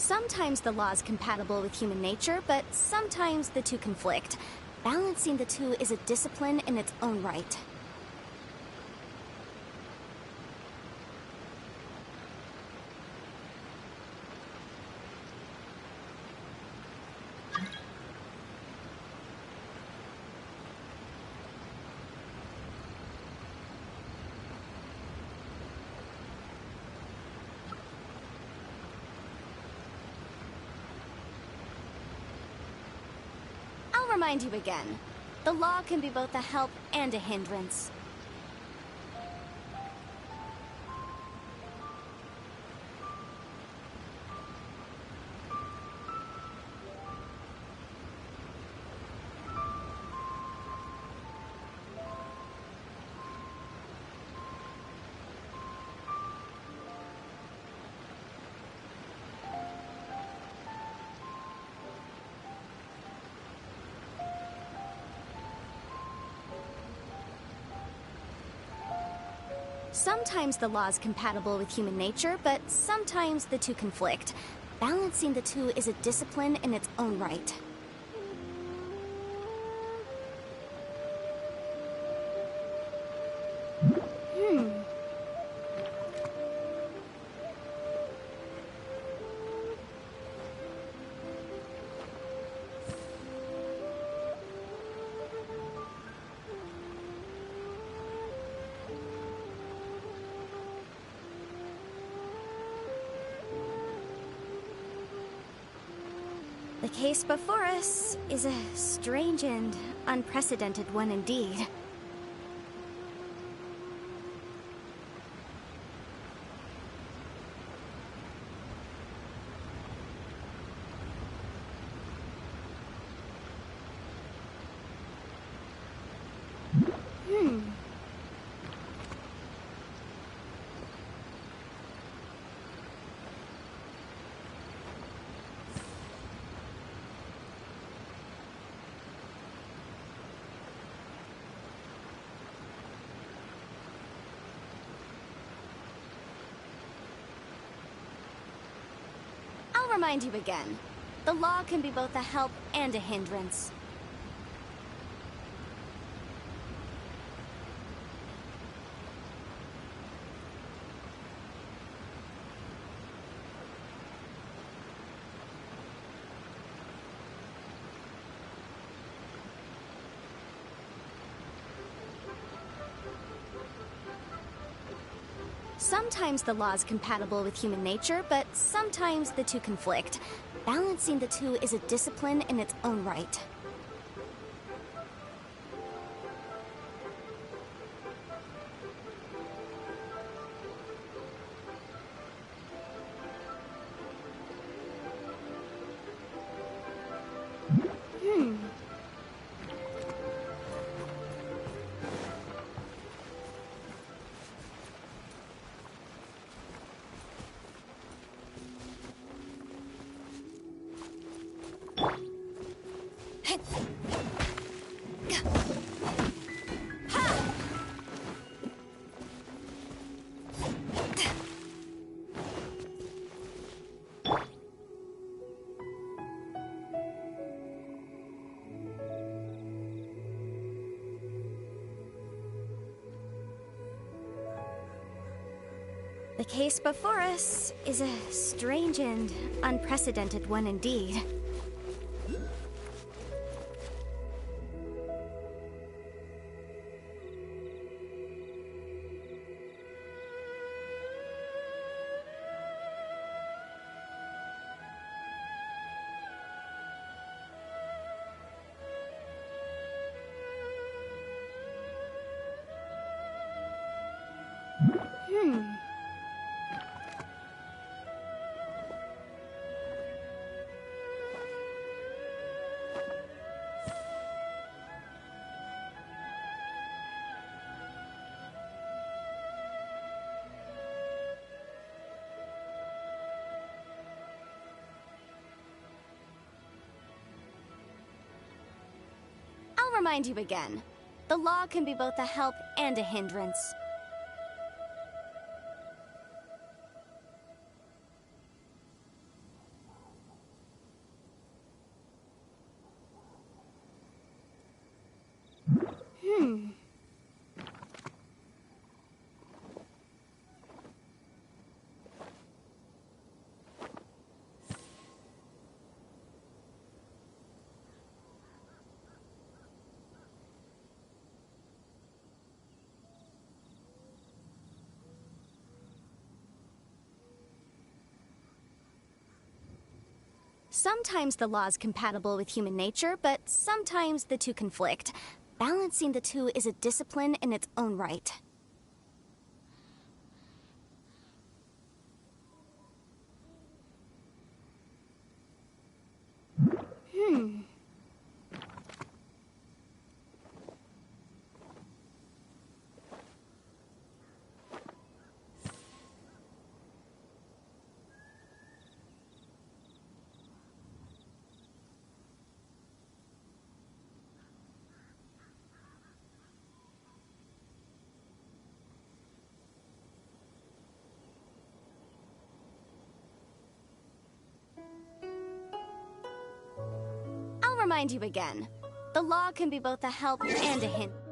Sometimes the law is compatible with human nature, but sometimes the two conflict. Balancing the two is a discipline in its own right. I'll remind you again. The law can be both a help and a hindrance. Sometimes the law is compatible with human nature, but sometimes the two conflict. Balancing the two is a discipline in its own right. The case before us is a strange and unprecedented one indeed. I'll remind you again. The law can be both a help and a hindrance. Sometimes the law is compatible with human nature, but sometimes the two conflict. Balancing the two is a discipline in its own right. The case before us is a strange and unprecedented one indeed. I'll remind you again. The law can be both a help and a hindrance. Sometimes the law is compatible with human nature, but sometimes the two conflict. Balancing the two is a discipline in its own right. I'll remind you again. The law can be both a help and a hindrance.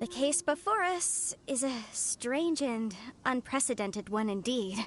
The case before us is a strange and unprecedented one indeed.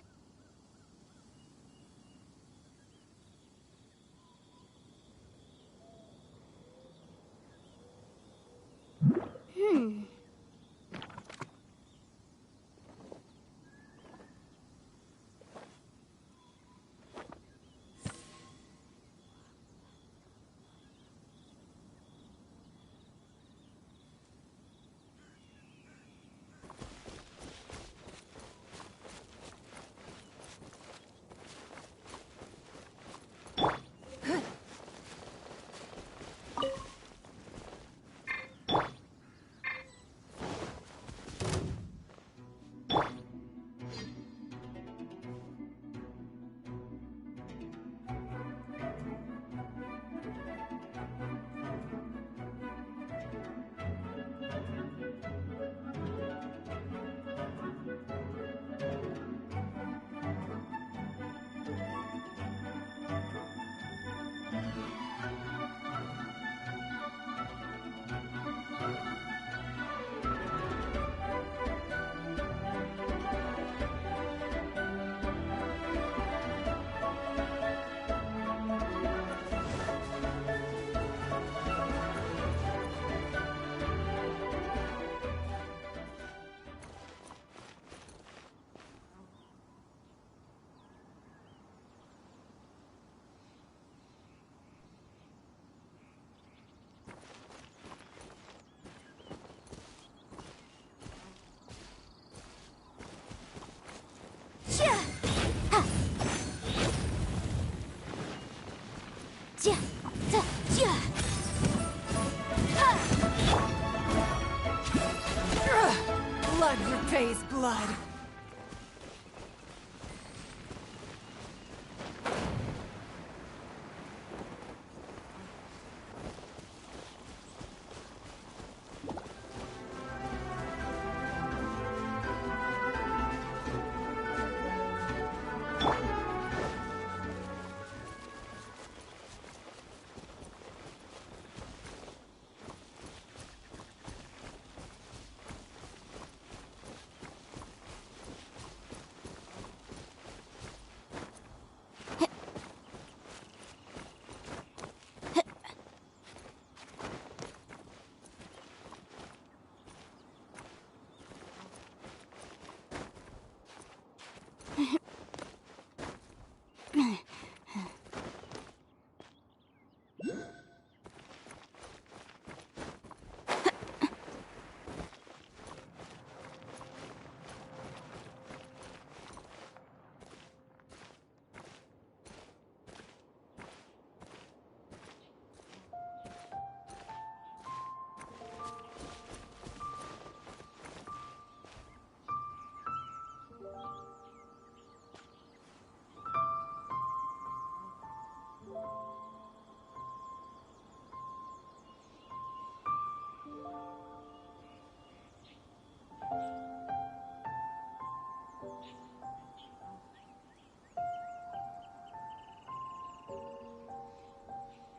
Blood repays blood.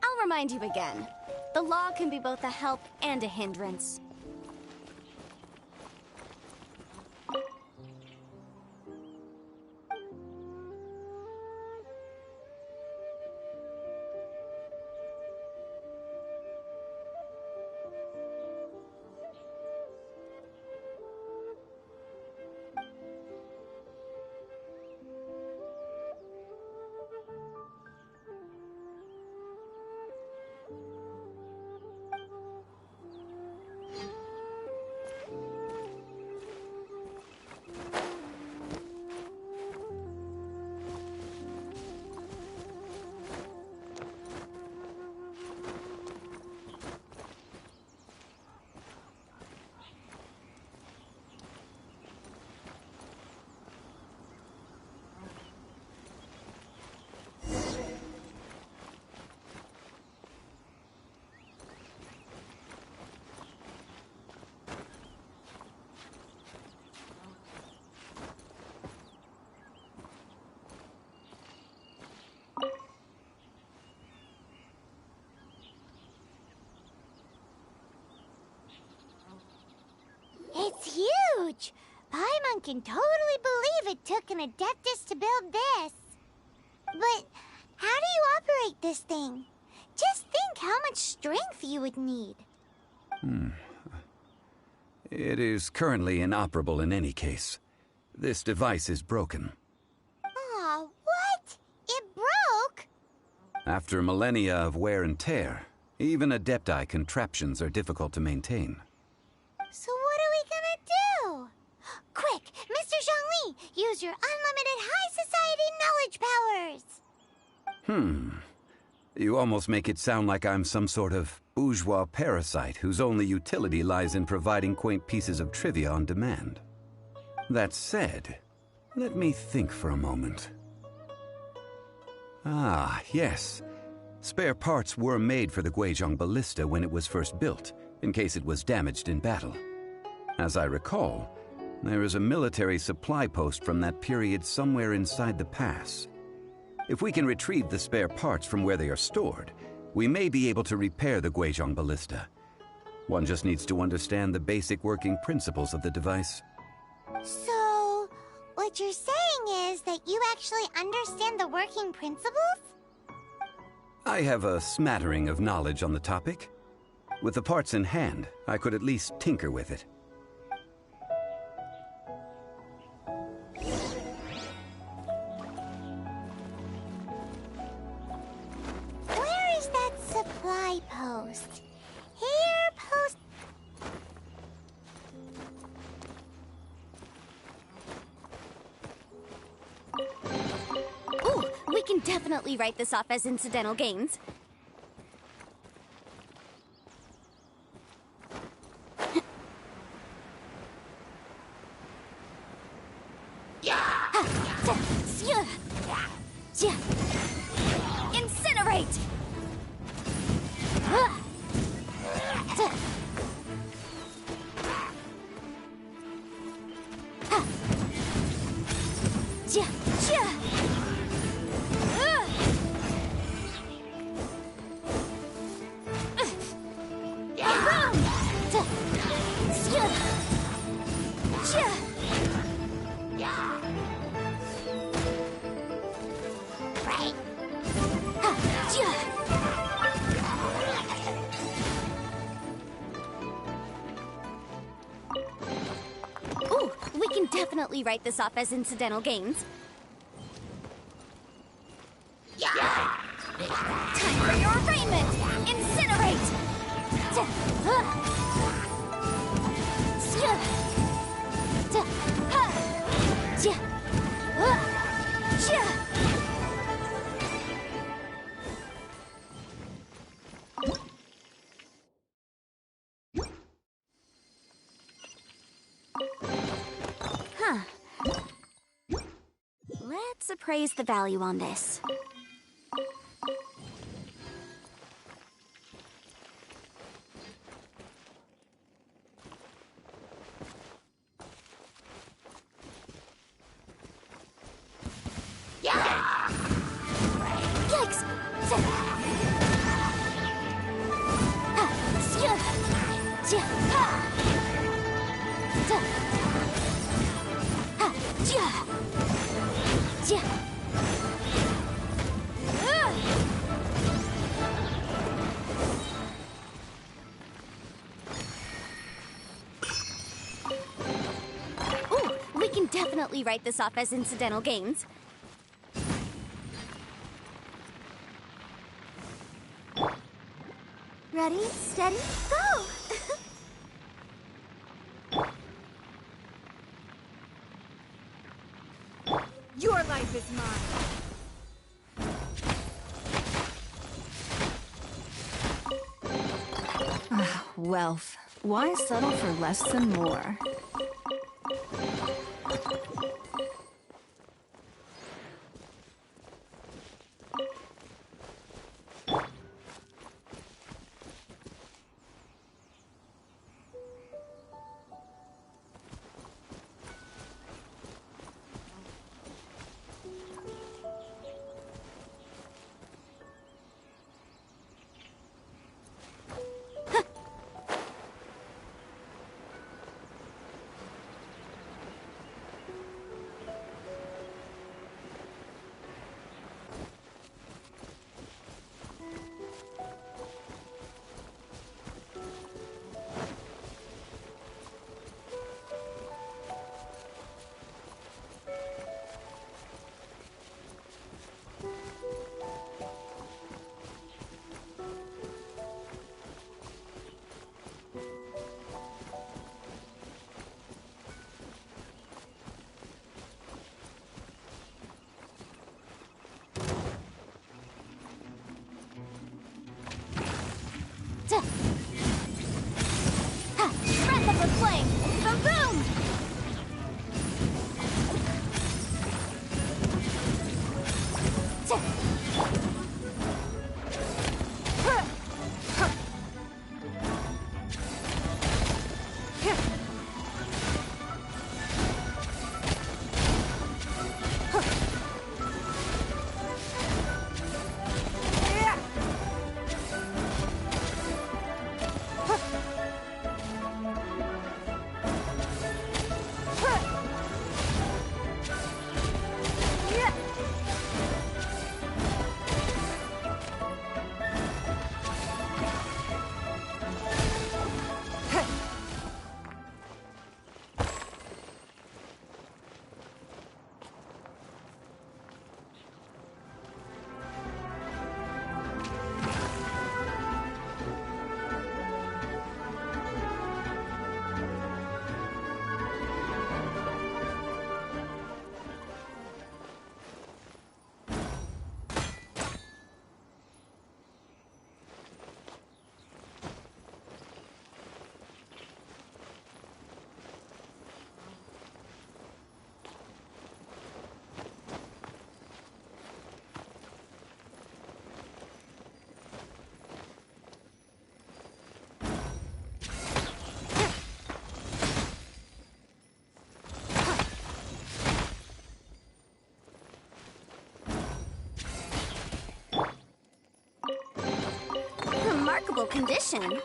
I'll remind you again. The law can be both a help and a hindrance. huge! Paimon can totally believe it took an Adeptus to build this. But how do you operate this thing? Just think how much strength you would need. It is currently inoperable in any case. This device is broken. Aw, what? It broke? After millennia of wear and tear, even Adepti contraptions are difficult to maintain. So what are we gonna do? Quick, Mr. Zhongli, use your unlimited high society knowledge powers! You almost make it sound like I'm some sort of bourgeois parasite whose only utility lies in providing quaint pieces of trivia on demand. That said, let me think for a moment. Ah, yes. Spare parts were made for the Guizhong Ballista when it was first built, in case it was damaged in battle. As I recall, there is a military supply post from that period somewhere inside the pass. If we can retrieve the spare parts from where they are stored, we may be able to repair the Guizhong Ballista. One just needs to understand the basic working principles of the device. So, what you're saying is that you actually understand the working principles? I have a smattering of knowledge on the topic. With the parts in hand, I could at least tinker with it. Where is that supply post? Here, post... Ooh, we can definitely write this off as incidental gains. Incinerate! Ooh, we can definitely write this off as incidental gains. Time for your arraignment! Incinerate! Let's appraise the value on this. Yikes! Ooh, we can definitely write this off as incidental gains. Ready, steady, go! Your life is mine. Wealth. Why settle for less than more? flame! Boom boom! Remarkable condition.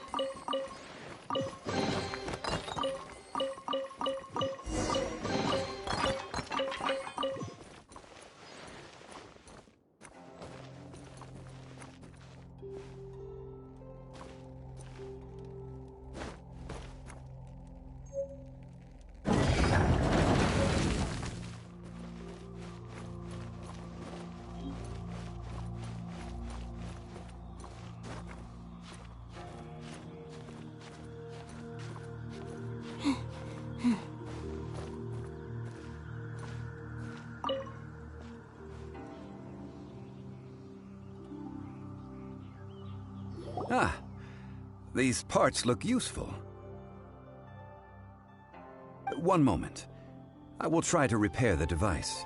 Ah, these parts look useful. One moment. I will try to repair the device.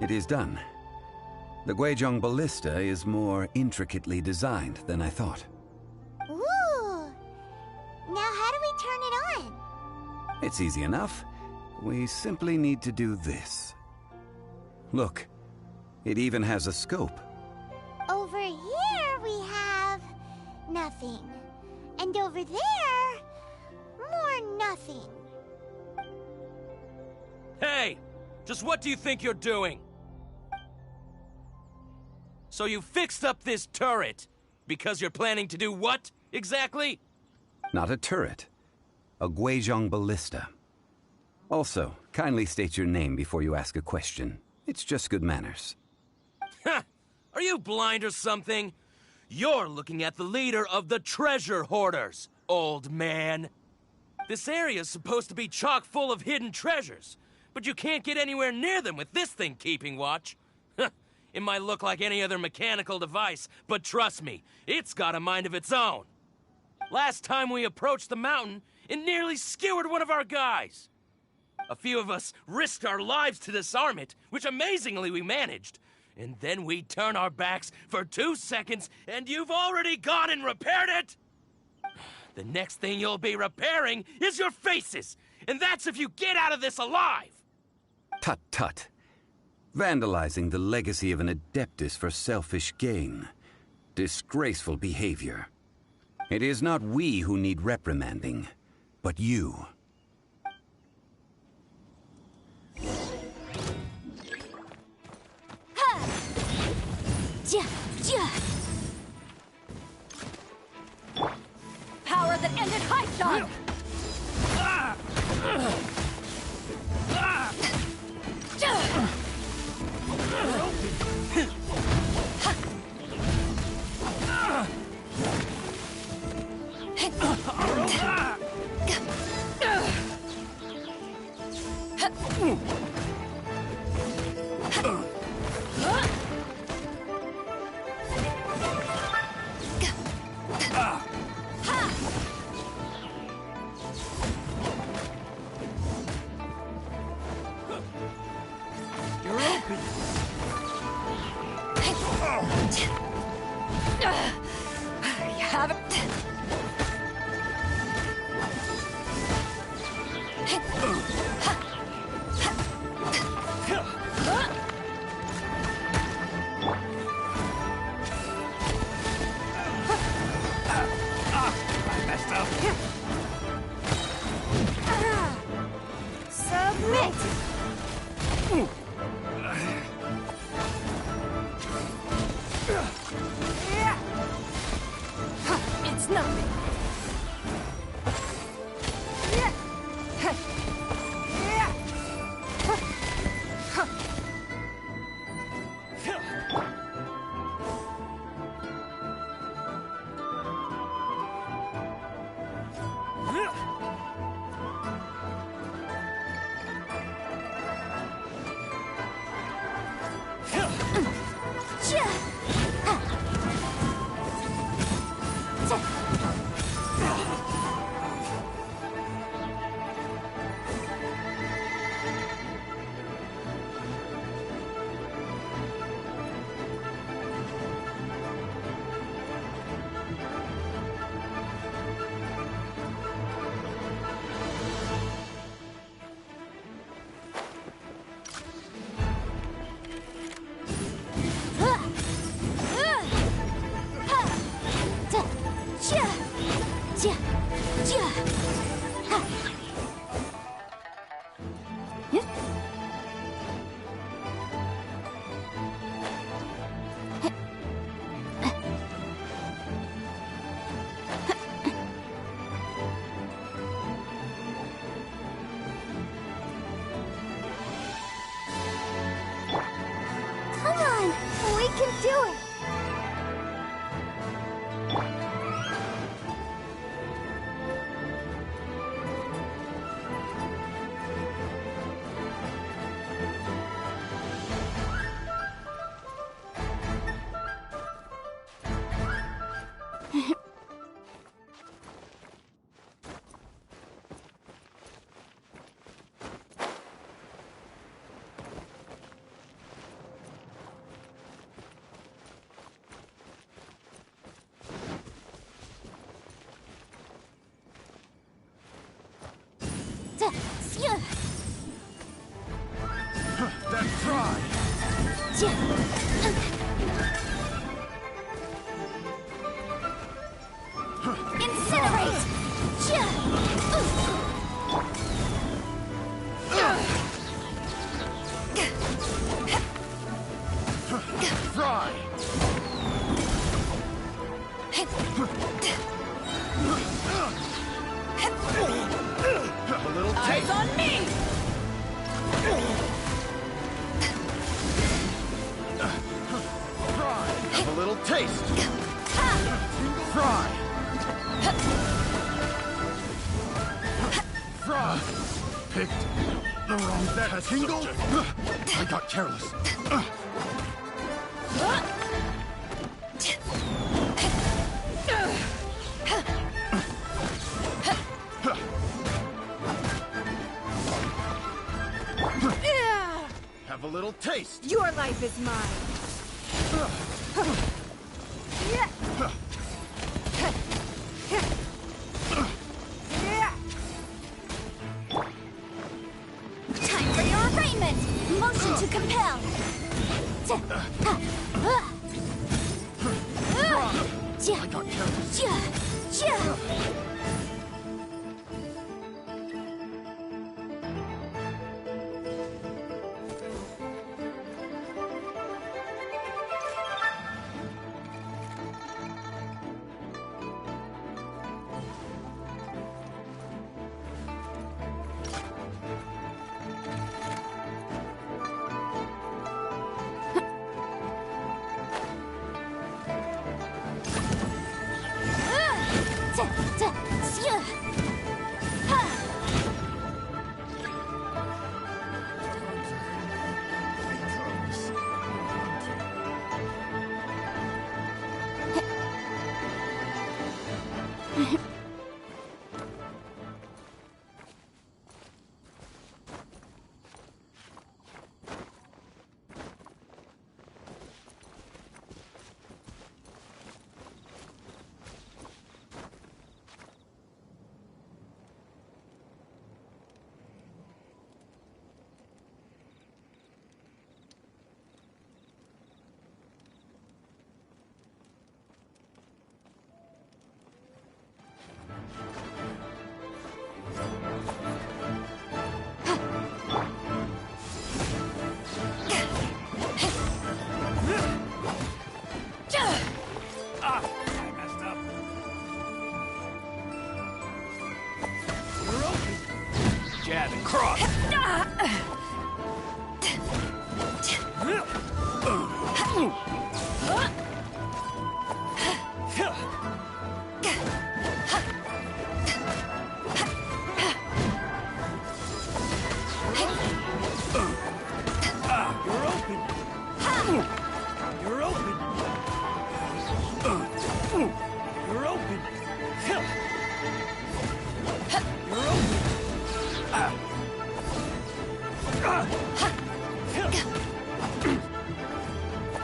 It is done. The Guizhong ballista is more intricately designed than I thought. Ooh! Now how do we turn it on? It's easy enough. We simply need to do this. Look, it even has a scope. Over here we have nothing. And over there, more nothing. Hey! Just what do you think you're doing? So you fixed up this turret because you're planning to do what, exactly? Not a turret. A Guizhong ballista. Also, kindly state your name before you ask a question. It's just good manners. Ha! Are you blind or something? You're looking at the leader of the treasure hoarders, old man. This area's supposed to be chock full of hidden treasures, but you can't get anywhere near them with this thing keeping watch. It might look like any other mechanical device, but trust me, it's got a mind of its own. Last time we approached the mountain, it nearly skewered one of our guys. A few of us risked our lives to disarm it, which amazingly we managed. And then we turn our backs for 2 seconds, and you've already gone and repaired it? The next thing you'll be repairing is your faces, and that's if you get out of this alive! Tut tut. Vandalizing the legacy of an Adeptus for selfish gain. Disgraceful behavior. It is not we who need reprimanding, but you. Power that ended Hyson! Have it. I messed up. Submit! It's nothing. Come on! We can do it! That's right. Incinerate! Fry. A little taste. On me! Fry. Have a little taste. Fry. Fry. Picked the wrong that tingle. I got careless. Have a little taste. Your life is mine. Time for your arraignment! Motion to compel! I got careless.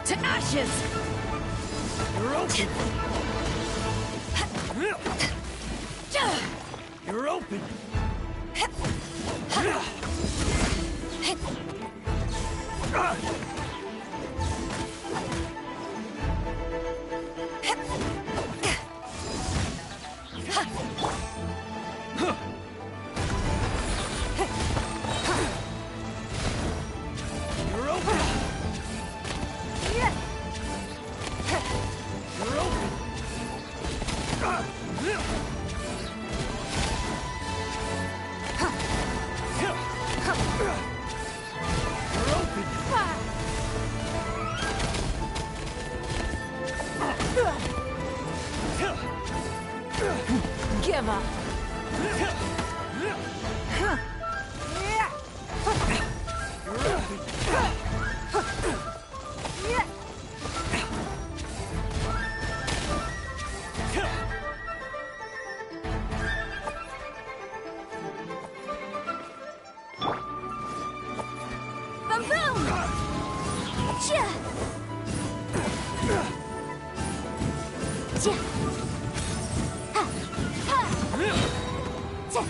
To ashes! You're open! You're open! You're open! You're open! You're open! Give up! You're open! Boom boom! Cha! Cha! Ha! Ha! Cha!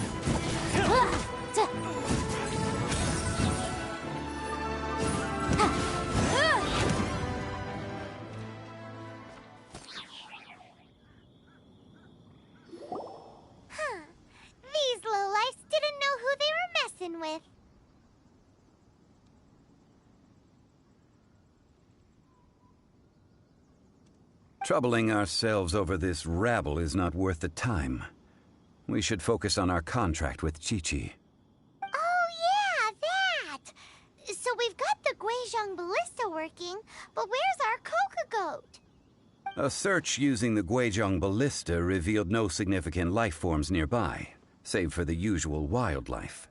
Ha! Cha! Ha! Huh. These lowlifes didn't know who they were messing with. Troubling ourselves over this rabble is not worth the time. We should focus on our contract with Chi-Chi. Oh, yeah, that! So we've got the Guizhong Ballista working, but where's our Coca-Goat? A search using the Guizhong Ballista revealed no significant life forms nearby, save for the usual wildlife.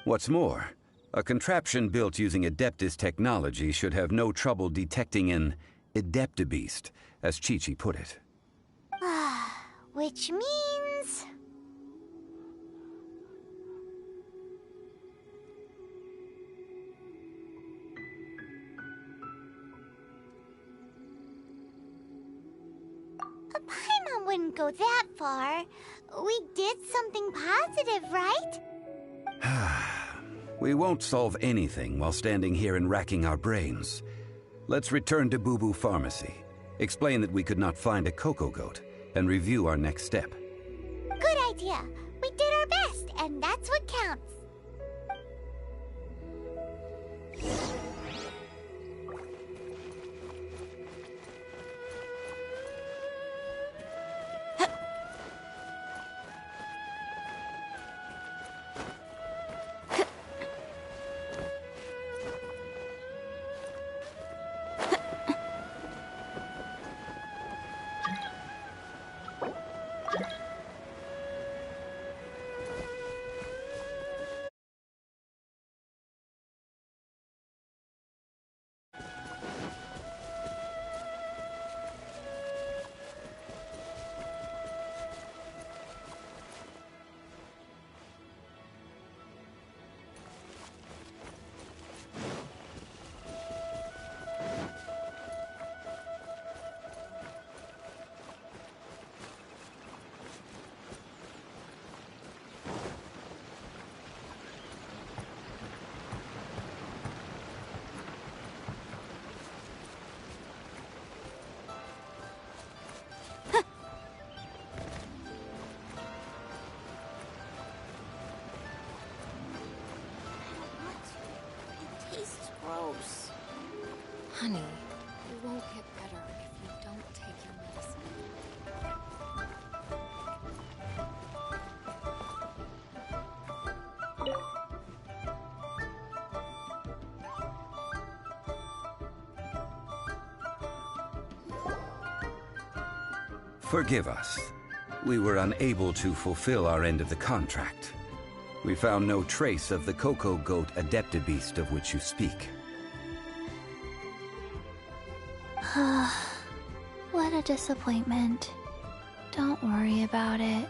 What's more, a contraption built using Adeptus technology should have no trouble detecting an Adeptabeast, as Chi-Chi put it. Which means... Paimon wouldn't go that far. We did something positive, right? We won't solve anything while standing here and racking our brains. Let's return to Boo Boo Pharmacy, explain that we could not find a Coco Goat, and review our next step. Good idea. We did our best, and that's what counts. Gross. Honey, you won't get better if you don't take your medicine. Forgive us. We were unable to fulfill our end of the contract. We found no trace of the Cocoa Goat Adeptabeast of which you speak. What a disappointment. Don't worry about it.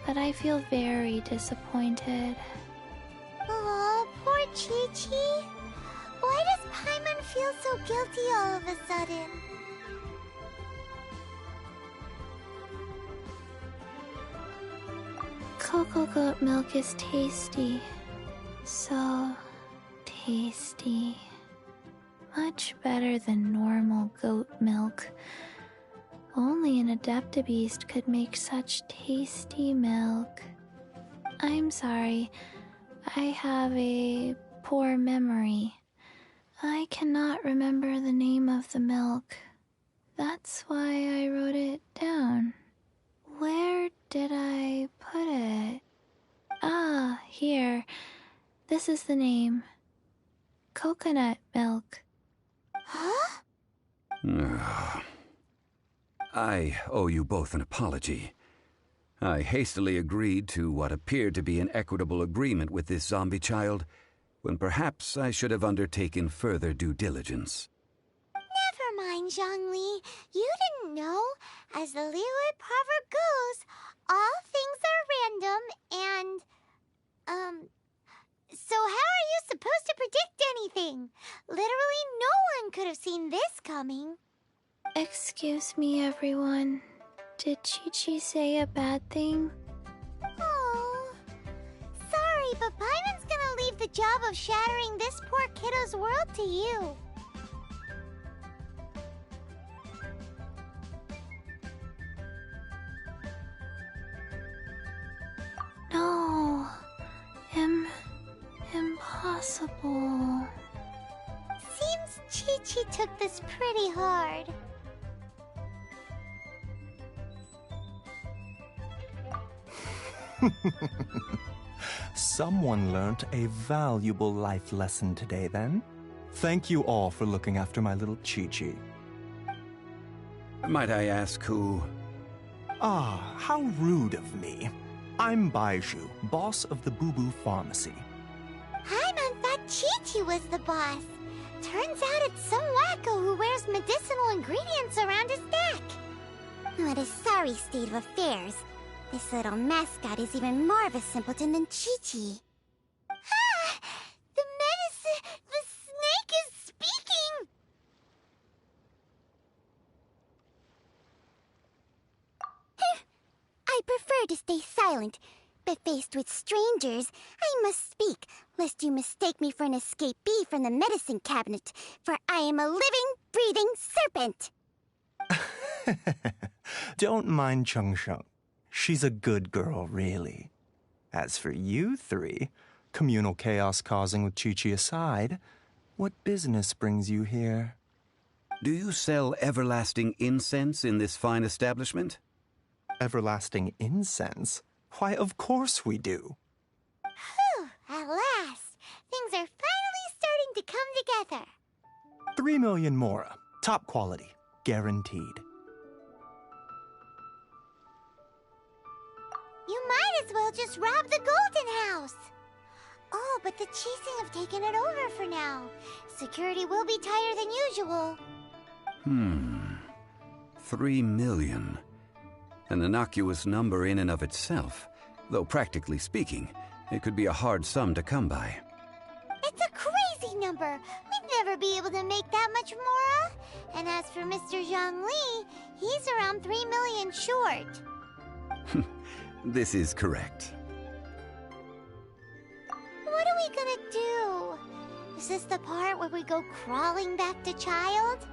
But I feel very disappointed. Aw, poor Chi-Chi. Why does Paimon feel so guilty all of a sudden? Cocoa goat milk is tasty. So tasty. Much better than normal goat milk. Only an Adeptabeast could make such tasty milk. I'm sorry. I have a poor memory. I cannot remember the name of the milk. That's why I wrote it down. Where did I put it? Ah, here. This is the name. Coconut milk. Huh? I owe you both an apology. I hastily agreed to what appeared to be an equitable agreement with this zombie child, when perhaps I should have undertaken further due diligence. Never mind, Zhongli. You didn't know. As the Liyue proverb goes, all things are random and, so how are you supposed to predict anything? Literally no one could have seen this coming. Excuse me, everyone. Did Chi-Chi say a bad thing? Oh, sorry, but Paimon's gonna leave the job of shattering this poor kiddo's world to you. No. Impossible. Seems Chi-Chi took this pretty hard. Someone learnt a valuable life lesson today, then. Thank you all for looking after my little Chi-Chi. Might I ask who? Ah, how rude of me. I'm Baiju, boss of the Boo Boo Pharmacy. Paimon thought Chi-Chi was the boss. Turns out it's some wacko who wears medicinal ingredients around his neck. What a sorry state of affairs. This little mascot is even more of a simpleton than Chi-Chi. Ah! The medicine... The snake is speaking! I prefer to stay silent, but faced with strangers, I must speak, lest you mistake me for an escapee from the medicine cabinet, for I am a living, breathing serpent! Don't mind Chung Sheng. She's a good girl, really. As for you three, communal chaos causing with Chi-Chi aside, what business brings you here? Do you sell everlasting incense in this fine establishment? Everlasting incense? Why, of course we do. Whew, at last! Things are finally starting to come together. 3 million mora. Top quality. Guaranteed. You might as well just rob the Golden House! Oh, but the Chasing have taken it over for now. Security will be tighter than usual. 3 million. An innocuous number in and of itself, though practically speaking, it could be a hard sum to come by. It's a crazy number! We'd never be able to make that much mora! And as for Mr. Zhongli, he's around 3 million short. This is correct. What are we gonna do? Is this the part where we go crawling back to Child?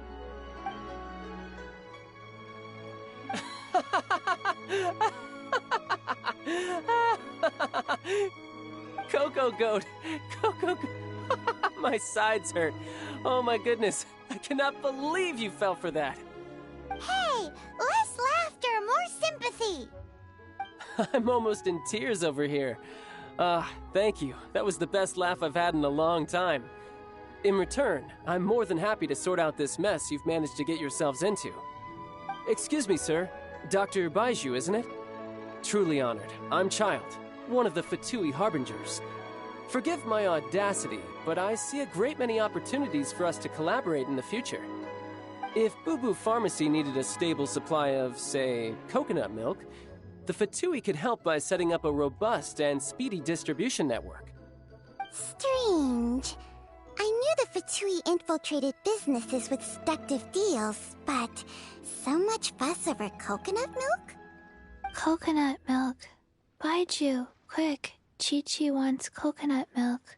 Cocoa Goat! Cocoa Goat! My sides hurt. Oh my goodness. I cannot believe you fell for that. Hey! Less laughter, more sympathy! I'm almost in tears over here. Thank you. That was the best laugh I've had in a long time. In return, I'm more than happy to sort out this mess you've managed to get yourselves into. Excuse me, sir. Dr. Baiju, isn't it? Truly honored. I'm Child, one of the Fatui Harbingers. Forgive my audacity, but I see a great many opportunities for us to collaborate in the future. If Boo Boo Pharmacy needed a stable supply of, say, coconut milk, the Fatui could help by setting up a robust and speedy distribution network. Strange. I knew the Fatui infiltrated businesses with seductive deals, but so much fuss over coconut milk? Coconut milk. Baiju, quick. Chi-Chi wants coconut milk.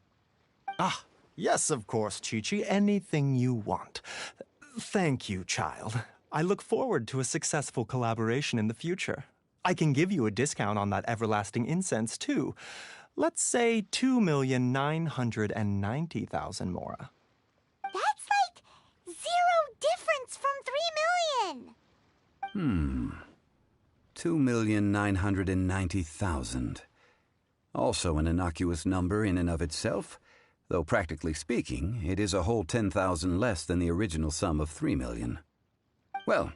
Ah, yes, of course, Chi-Chi. Anything you want. Thank you, Child. I look forward to a successful collaboration in the future. I can give you a discount on that everlasting incense, too. Let's say 2,990,000 mora. That's like 0 difference from 3 million! 2,990,000. Also an innocuous number in and of itself, though practically speaking, it is a whole 10,000 less than the original sum of 3 million. Well,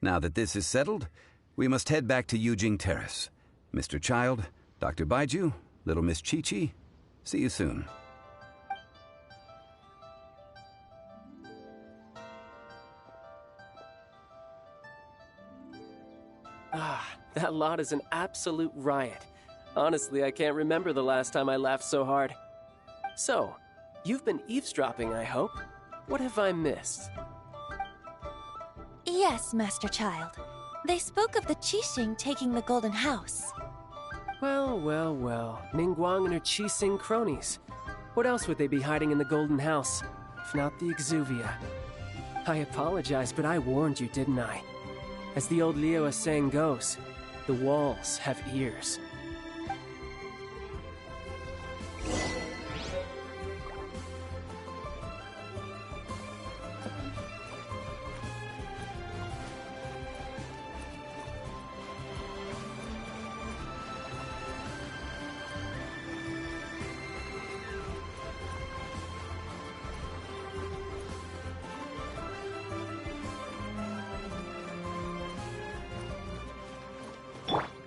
now that this is settled, we must head back to Yujing Terrace. Mr. Child, Dr. Baiju, Little Miss Chi-Chi, see you soon. Ah, that lot is an absolute riot. Honestly, I can't remember the last time I laughed so hard. So, you've been eavesdropping, I hope? What have I missed? Yes, Master Child. They spoke of the Qixing taking the Golden House. Well, well, well. Ningguang and her Qixing cronies. What else would they be hiding in the Golden House, if not the Exuvia? I apologize, but I warned you, didn't I? As the old Liu saying goes, the walls have ears.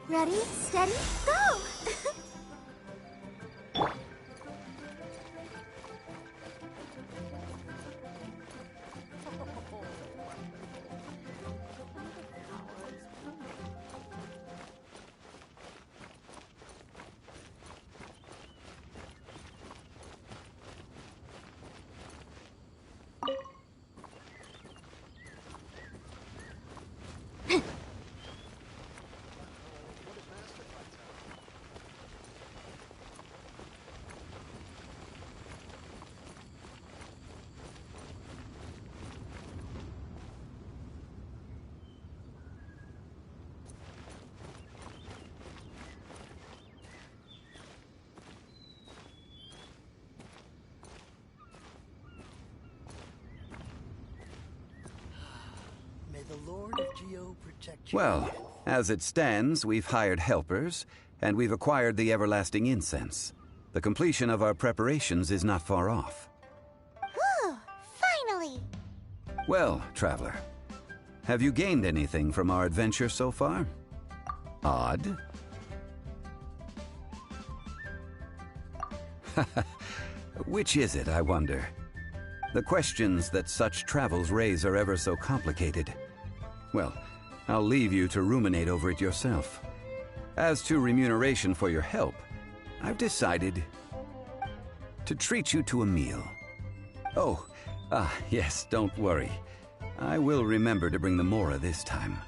Ready, steady, go! The Lord of Geo protect you. Well, as it stands, we've hired helpers, and we've acquired the everlasting incense. The completion of our preparations is not far off. Whew, finally! Well, Traveler, have you gained anything from our adventure so far? Odd? Which is it, I wonder? The questions that such travels raise are ever so complicated. Well, I'll leave you to ruminate over it yourself. As to remuneration for your help, I've decided to treat you to a meal. Oh, yes, don't worry. I will remember to bring the Mora this time.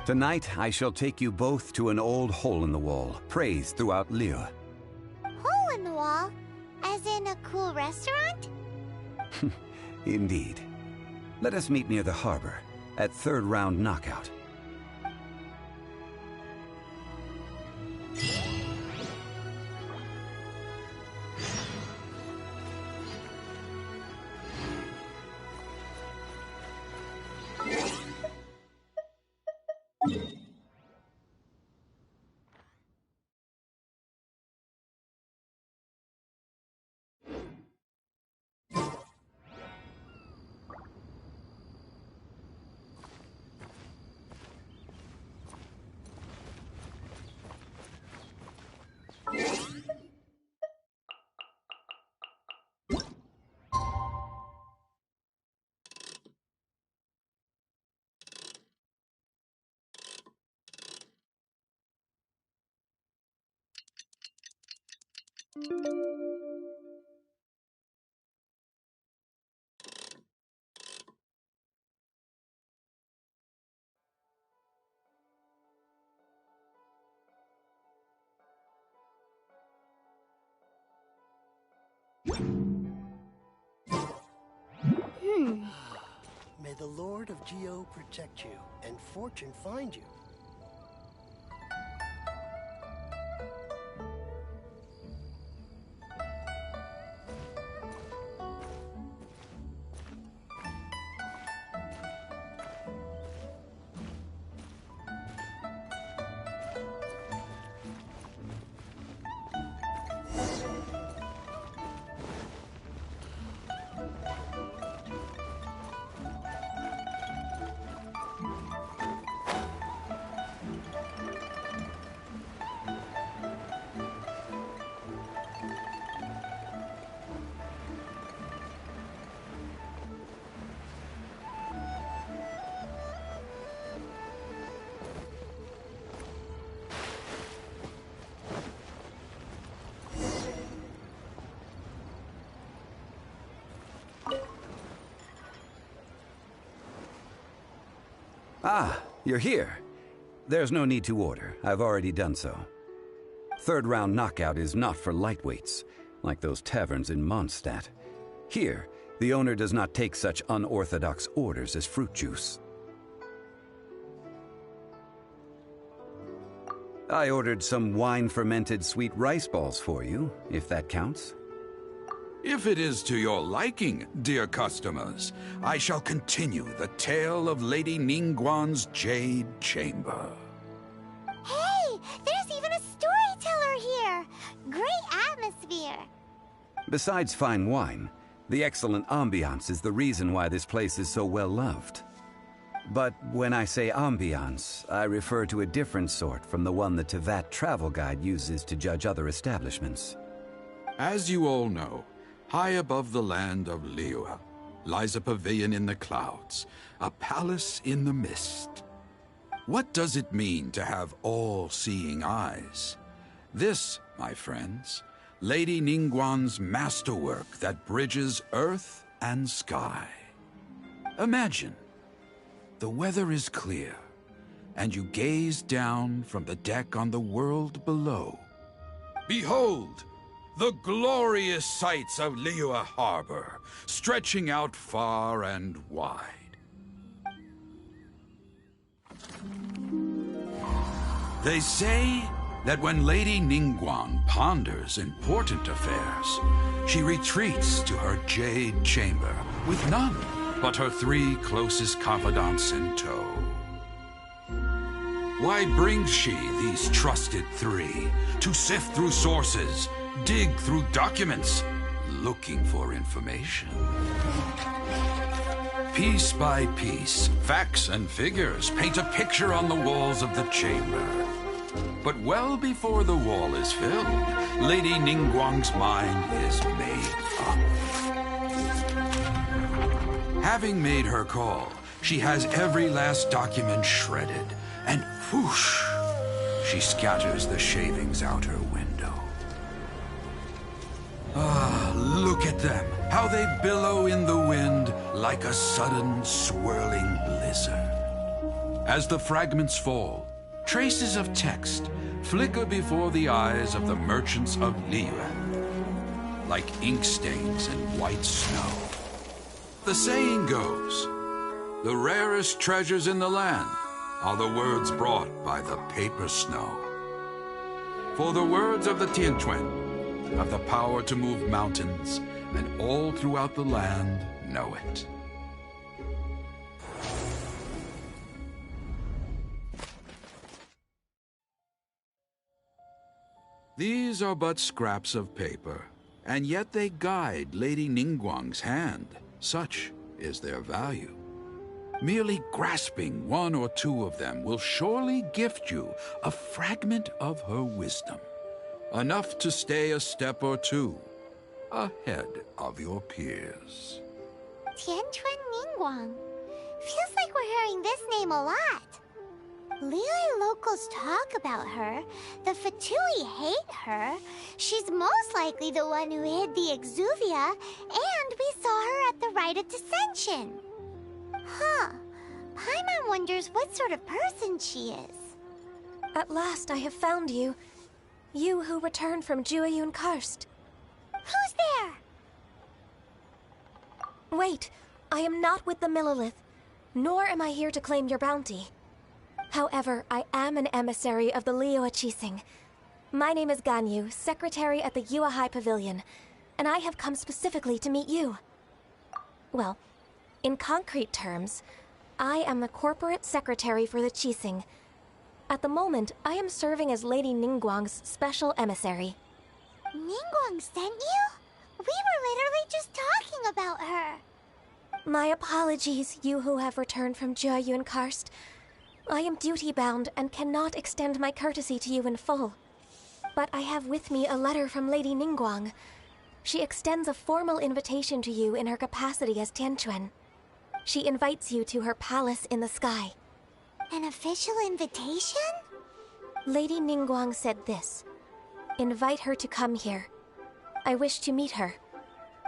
Tonight, I shall take you both to an old hole in the wall, praised throughout Liyue. Hole in the wall? As in a cool restaurant? Indeed. Let us meet near the harbor, at third round knockout. May the Lord of Geo protect you, and fortune find you. Ah, you're here. There's no need to order. I've already done so. Third round knockout is not for lightweights, like those taverns in Mondstadt. Here, the owner does not take such unorthodox orders as fruit juice. I ordered some wine-fermented sweet rice balls for you, if that counts. If it is to your liking, dear customers, I shall continue the tale of Lady Ningguang's Jade Chamber. Hey, there's even a storyteller here! Great atmosphere! Besides fine wine, the excellent ambiance is the reason why this place is so well loved. But when I say ambiance, I refer to a different sort from the one the Tevat travel guide uses to judge other establishments. As you all know, high above the land of Liyue lies a pavilion in the clouds, a palace in the mist. What does it mean to have all-seeing eyes? This, my friends, Lady Ningguang's masterwork that bridges earth and sky. Imagine, the weather is clear, and you gaze down from the deck on the world below. Behold! The glorious sights of Liyue Harbor, stretching out far and wide. They say that when Lady Ningguang ponders important affairs, she retreats to her jade chamber with none but her 3 closest confidants in tow. Why brings she these trusted 3 to sift through sources, dig through documents, looking for information? Piece by piece, facts and figures paint a picture on the walls of the chamber. But well before the wall is filled, Lady Ningguang's mind is made up. Having made her call, she has every last document shredded, and whoosh, she scatters the shavings out her window. Ah, look at them, how they billow in the wind like a sudden swirling blizzard. As the fragments fall, traces of text flicker before the eyes of the merchants of Liyue, like ink stains in white snow. The saying goes, the rarest treasures in the land are the words brought by the paper snow. For the words of the Tianquan have the power to move mountains, and all throughout the land know it. These are but scraps of paper, and yet they guide Lady Ningguang's hand. Such is their value. Merely grasping 1 or 2 of them will surely gift you a fragment of her wisdom, enough to stay a step or 2 ahead of your peers. Tianquan Ningguang. Feels like we're hearing this name a lot. Liyue locals talk about her. The Fatui hate her. She's most likely the one who hid the Exuvia, and we saw her at the Rite of Dissension. Huh. Paimon wonders what sort of person she is. At last I have found you. You who returned from Jueyun Karst. Who's there? Wait, I am not with the Millelith, nor am I here to claim your bounty. However, I am an emissary of the Liyue Qixing. My name is Ganyu, secretary at the Yuehai Pavilion, and I have come specifically to meet you. Well, in concrete terms, I am the corporate secretary for the Qixing. At the moment, I am serving as Lady Ningguang's special emissary. Ningguang sent you? We were literally just talking about her. My apologies, you who have returned from Jueyun Karst. I am duty-bound and cannot extend my courtesy to you in full. But I have with me a letter from Lady Ningguang. She extends a formal invitation to you in her capacity as Tianquan. She invites you to her palace in the sky. An official invitation? Lady Ningguang said this. Invite her to come here. I wish to meet her.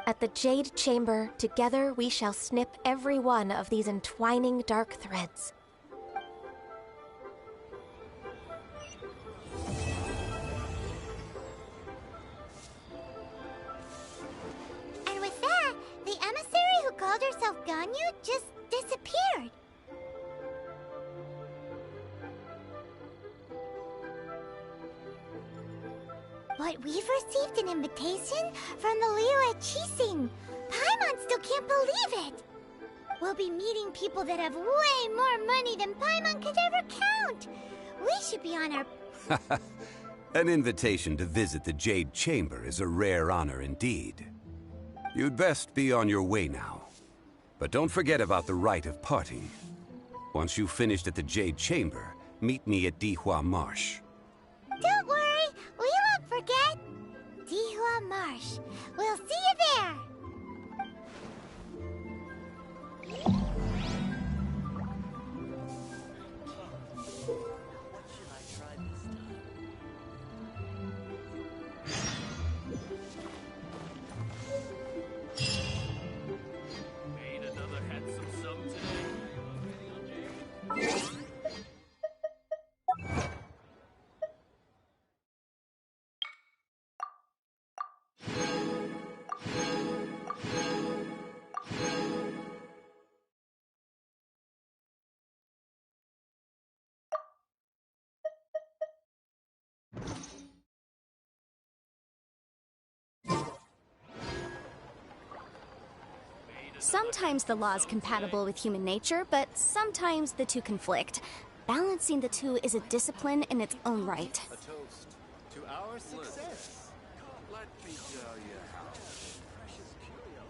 At the Jade Chamber, together we shall snip every one of these entwining dark threads. And with that, the emissary who called herself Ganyu just disappeared. But we've received an invitation from the Liyue Qixing. Paimon still can't believe it. We'll be meeting people that have way more money than Paimon could ever count. We should be on our... An invitation to visit the Jade Chamber is a rare honor indeed. You'd best be on your way now. But don't forget about the rite of parting. Once you've finished at the Jade Chamber, meet me at Dihua Marsh. Don't worry, we won't forget. Dihua Marsh. We'll see you there. Sometimes the law's compatible with human nature, but sometimes the two conflict. Balancing the two is a discipline in its own right. A toast to our success. Let me tell you how. Precious curios.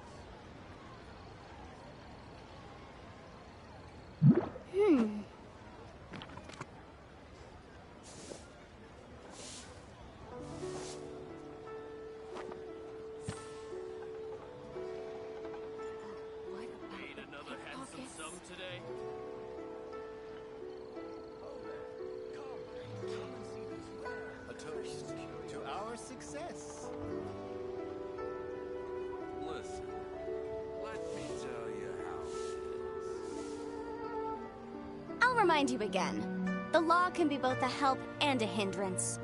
A toast to our success. Listen, let me tell you how. I'll remind you again. The law can be both a help and a hindrance.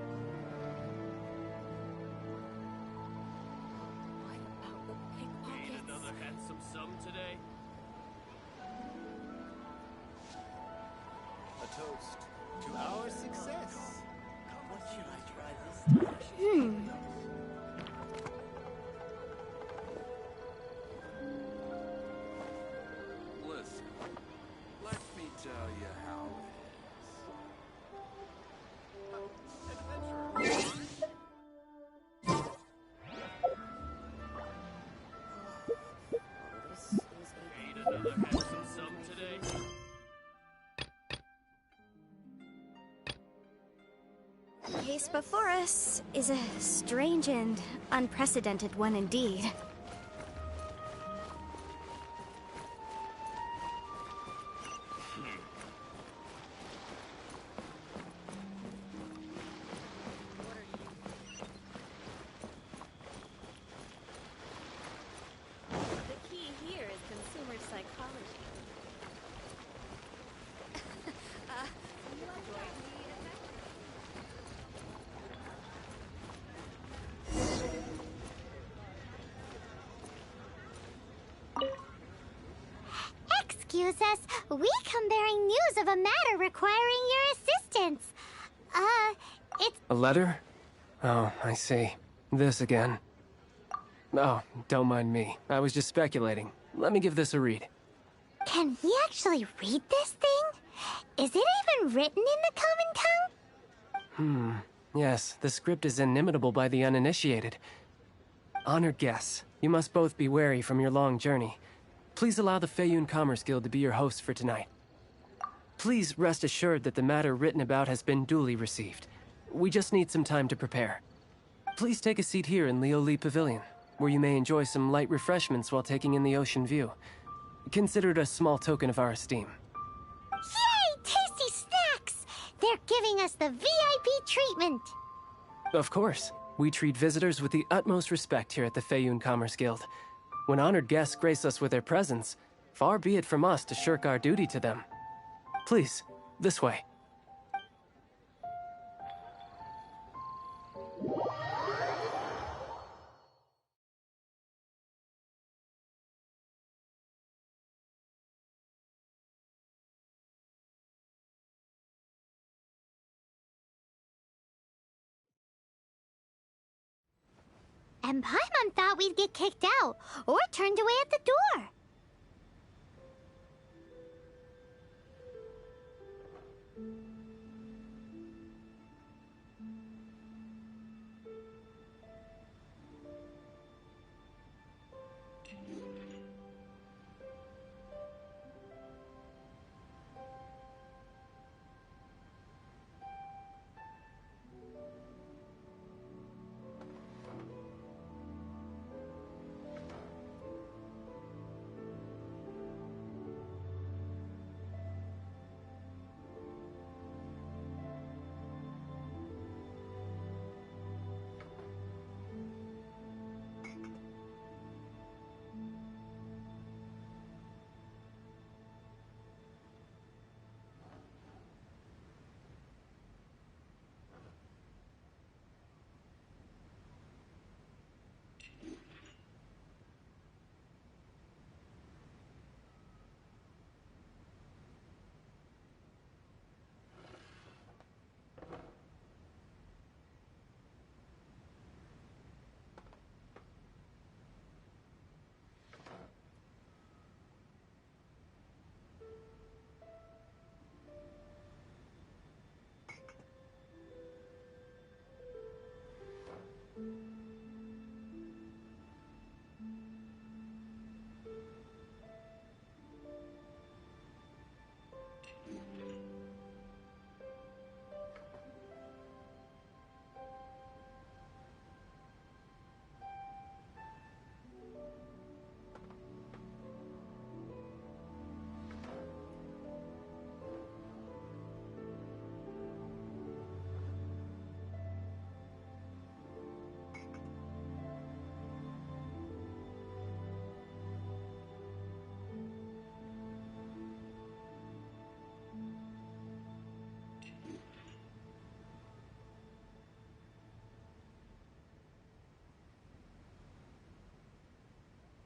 Need another handsome sum today? A toast to our success. What should I try this time? Listen, let me tell you how it is. Adventure. Need another handsome sum today? The case before us is a strange and unprecedented one indeed. excuse us. We come bearing news of a matter requiring your assistance. It's... A letter? Oh, I see. This again. Oh, don't mind me. I was just speculating. Let me give this a read. Can we actually read this thing? Is it even written in the common tongue? Yes, the script is inimitable by the uninitiated. Honored guests, you must both be wary from your long journey. Please allow the Feiyun Commerce Guild to be your host for tonight. Please rest assured that the matter written about has been duly received. We just need some time to prepare. Please take a seat here in Leo Lee Pavilion, where you may enjoy some light refreshments while taking in the ocean view. Consider it a small token of our esteem. Yay! Tasty snacks! They're giving us the VIP treatment! Of course. We treat visitors with the utmost respect here at the Feiyun Commerce Guild. When honored guests grace us with their presence, far be it from us to shirk our duty to them. Please, this way. And Paimon thought we'd get kicked out, or turned away at the door.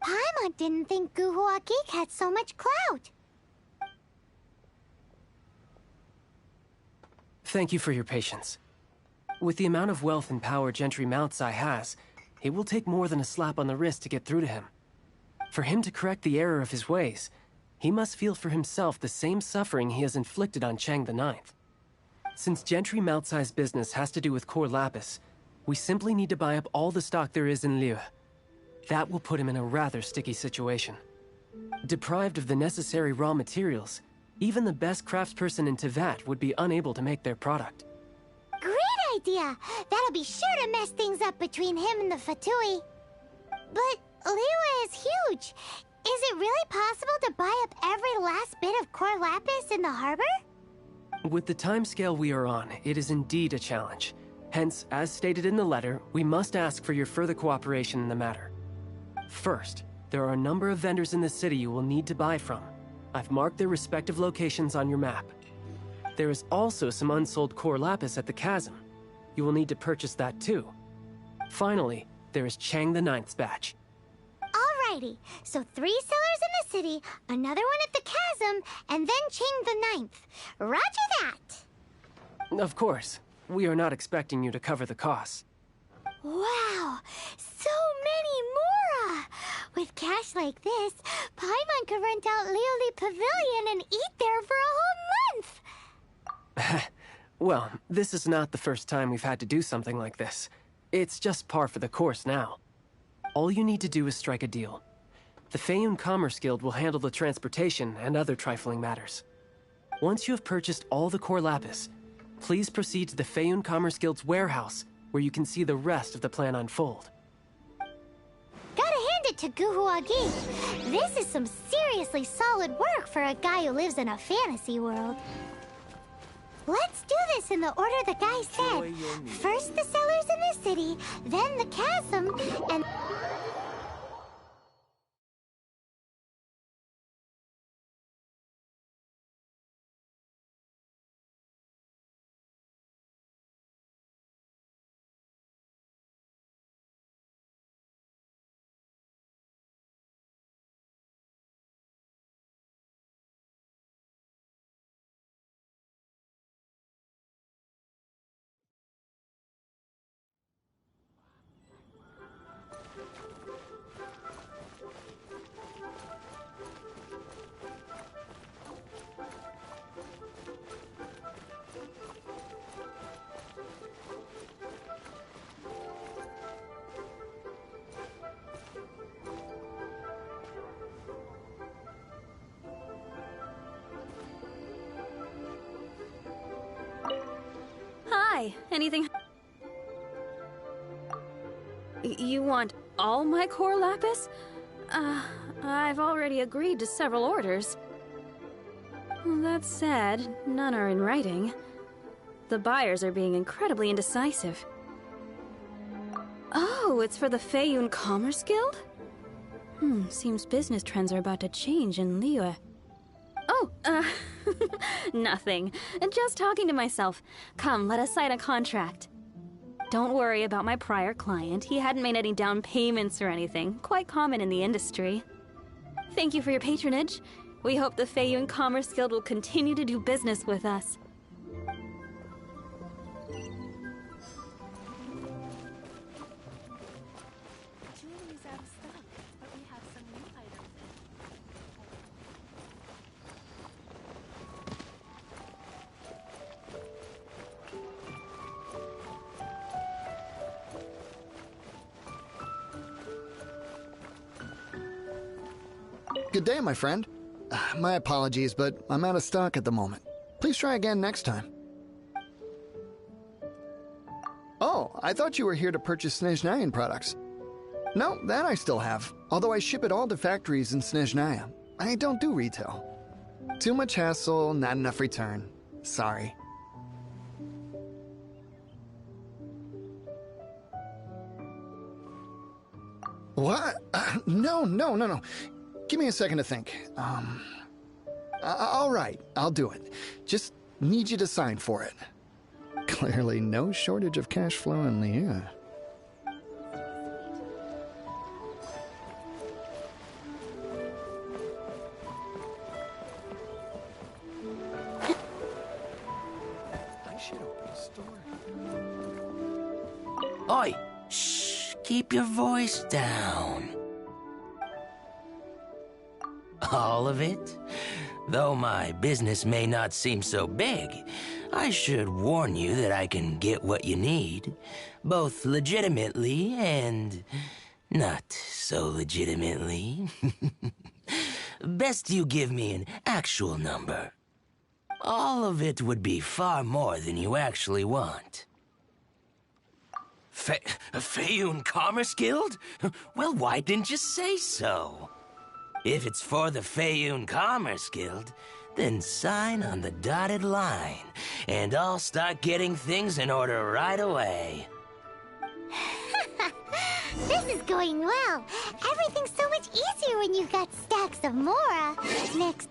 Paimon didn't think Guhua Geek had so much clout. Thank you for your patience. With the amount of wealth and power Gentry Moutsai has, it will take more than a slap on the wrist to get through to him. For him to correct the error of his ways, he must feel for himself the same suffering he has inflicted on Chang the Ninth. Since Gentry Moutsai's business has to do with core lapis, we simply need to buy up all the stock there is in Liyue. That will put him in a rather sticky situation. Deprived of the necessary raw materials, even the best craftsperson in Tevat would be unable to make their product. Great idea! That'll be sure to mess things up between him and the Fatui. But Liyue is huge. Is it really possible to buy up every last bit of core lapis in the harbor? With the timescale we are on, it is indeed a challenge. Hence, as stated in the letter, we must ask for your further cooperation in the matter. First, there are a number of vendors in the city you will need to buy from. I've marked their respective locations on your map. There is also some unsold core lapis at the chasm. You will need to purchase that too. Finally, there is Chang the Ninth's batch. All Alrighty, so 3 cellars in the city, another one at the chasm, and then chain the 9th. Roger that! Of course. We are not expecting you to cover the costs. Wow, so many Mora! With cash like this, Paimon could rent out Lioli Pavilion and eat there for a whole month! Well, this is not the first time we've had to do something like this. It's just par for the course now. All you need to do is strike a deal. The Feiyun Commerce Guild will handle the transportation and other trifling matters. Once you have purchased all the core lapis, please proceed to the Feiyun Commerce Guild's warehouse, where you can see the rest of the plan unfold. Gotta hand it to Guhuagi. This is some seriously solid work for a guy who lives in a fantasy world. Let's do this in the order the guy said. First the cellars in the city, then the chasm, and... Hi, anything? You want all my core lapis? I've already agreed to several orders. That said, none are in writing. The buyers are being incredibly indecisive. Oh, it's for the Feiyun Commerce Guild? Seems business trends are about to change in Liyue. Oh, nothing. Just talking to myself. Come, let us sign a contract. Don't worry about my prior client. He hadn't made any down payments or anything. Quite common in the industry. Thank you for your patronage. We hope the Feiyun Commerce Guild will continue to do business with us. Good day, my friend. My apologies, but I'm out of stock at the moment. Please try again next time. Oh, I thought you were here to purchase Snezhnayan products. No, that I still have, although I ship it all to factories in Snezhnaya. I don't do retail. Too much hassle, not enough return. Sorry. What? No. Give me a second to think. All right, I'll do it. Just need you to sign for it. Clearly no shortage of cash flow in Liyue. I should open a store. Oi! Shh! Keep your voice down. All of it? Though my business may not seem so big, I should warn you that I can get what you need, both legitimately and not so legitimately. Best you give me an actual number. All of it would be far more than you actually want. Feiyun Commerce Guild? Well, why didn't you say so? If it's for the Feiyun Commerce Guild, then sign on the dotted line, and I'll start getting things in order right away. This is going well. Everything's so much easier when you've got stacks of Mora. Next.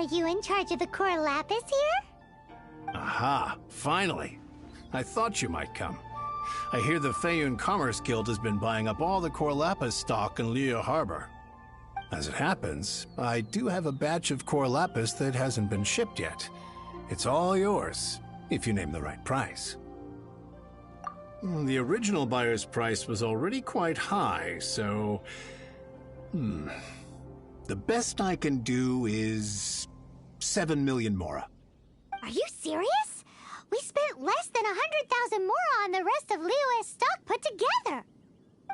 Are you in charge of the core lapis here? Aha, finally. I thought you might come. I hear the Feiyun Commerce Guild has been buying up all the core lapis stock in Liyue Harbor. As it happens, I do have a batch of core lapis that hasn't been shipped yet. It's all yours, if you name the right price. The original buyer's price was already quite high, so... The best I can do is 7 million mora. Are you serious? We spent less than 100,000 mora on the rest of Liyue's stock put together.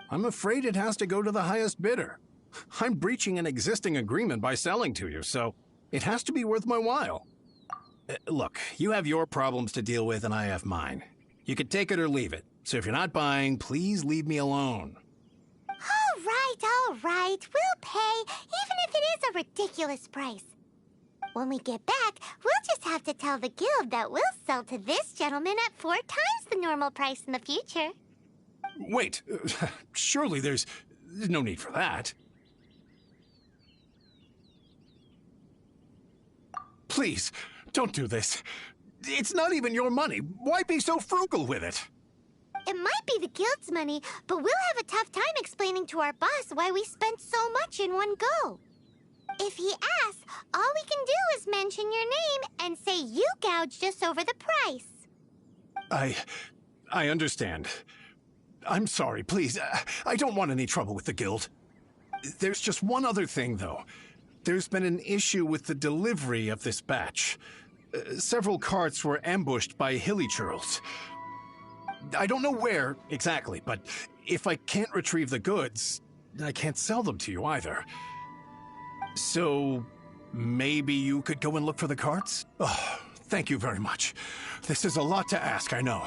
I'm afraid it has to go to the highest bidder. I'm breaching an existing agreement by selling to you, so it has to be worth my while. Look, you have your problems to deal with and I have mine. You can take it or leave it. So if you're not buying, please leave me alone. All right. We'll pay, even if it is a ridiculous price. When we get back, we'll just have to tell the guild that we'll sell to this gentleman at 4 times the normal price in the future. Wait, surely there's no need for that. Please, don't do this. It's not even your money. Why be so frugal with it? It might be the guild's money, but we'll have a tough time explaining to our boss why we spent so much in one go. If he asks, all we can do is mention your name and say you gouged us over the price. I understand. I'm sorry, please. I don't want any trouble with the guild. There's just one other thing, though. There's been an issue with the delivery of this batch. Several carts were ambushed by hilly churls. I don't know where exactly, but if I can't retrieve the goods, I can't sell them to you either. So, maybe you could go and look for the carts? Oh, thank you very much. This is a lot to ask, I know.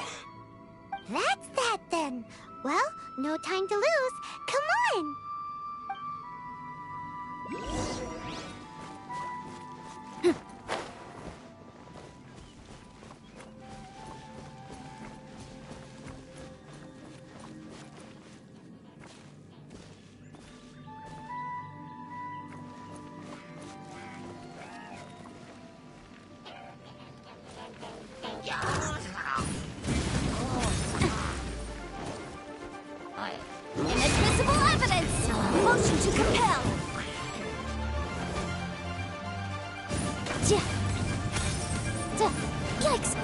That's that then. Well, no time to lose. Come on! Inadmissible evidence! Motion to compel! Yikes!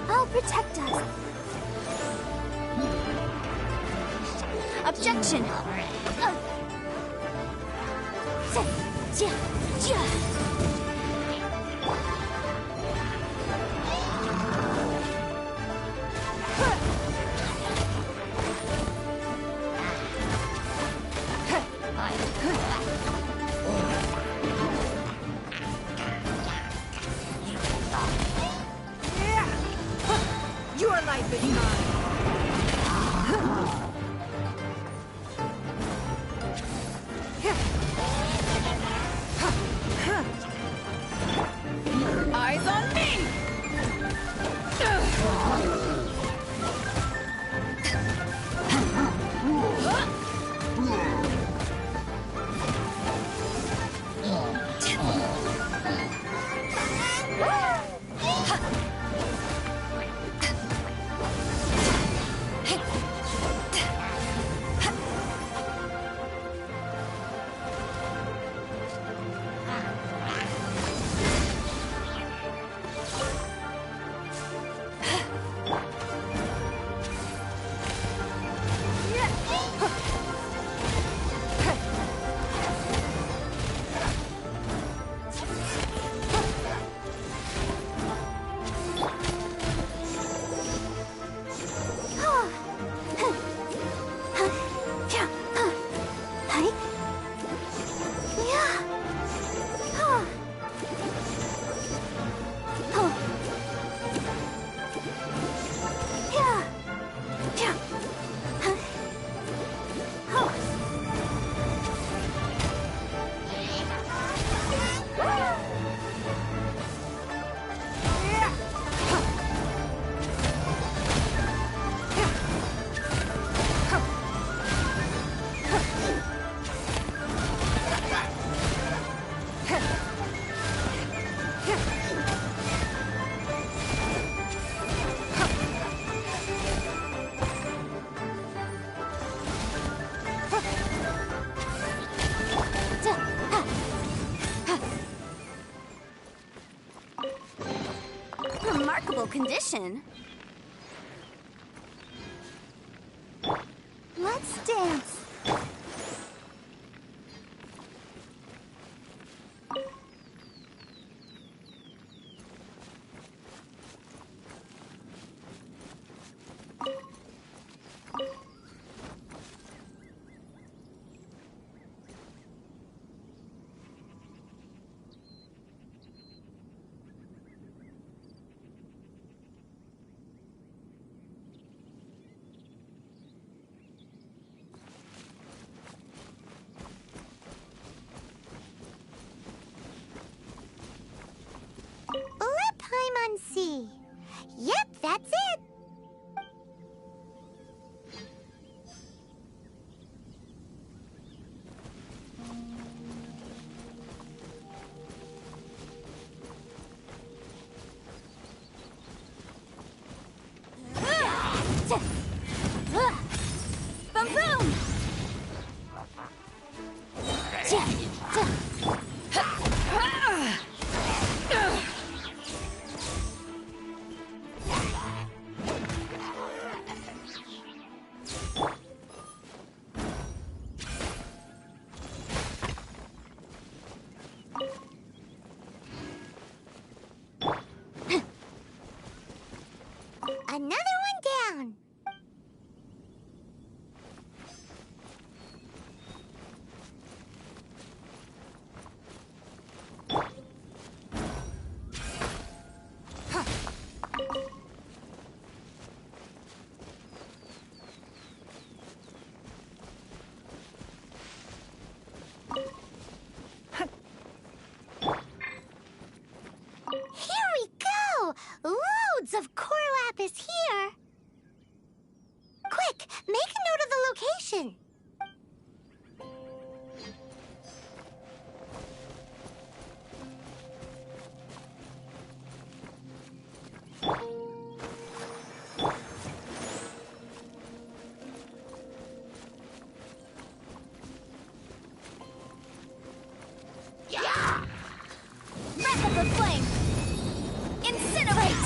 I'll protect us. Objection. Your life is mine. Eyes on me! remarkable condition. Let's dance. Let Paimon see. Yep, that's it. Boom boom! Another one down. Here we go! Loads of core lapis here! Quick, make a note of the location! Breath of the flame! Incinerate!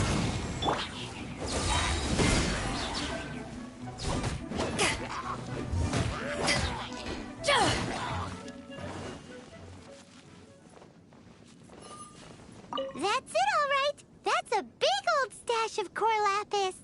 That's it, all right! That's a big old stash of core lapis!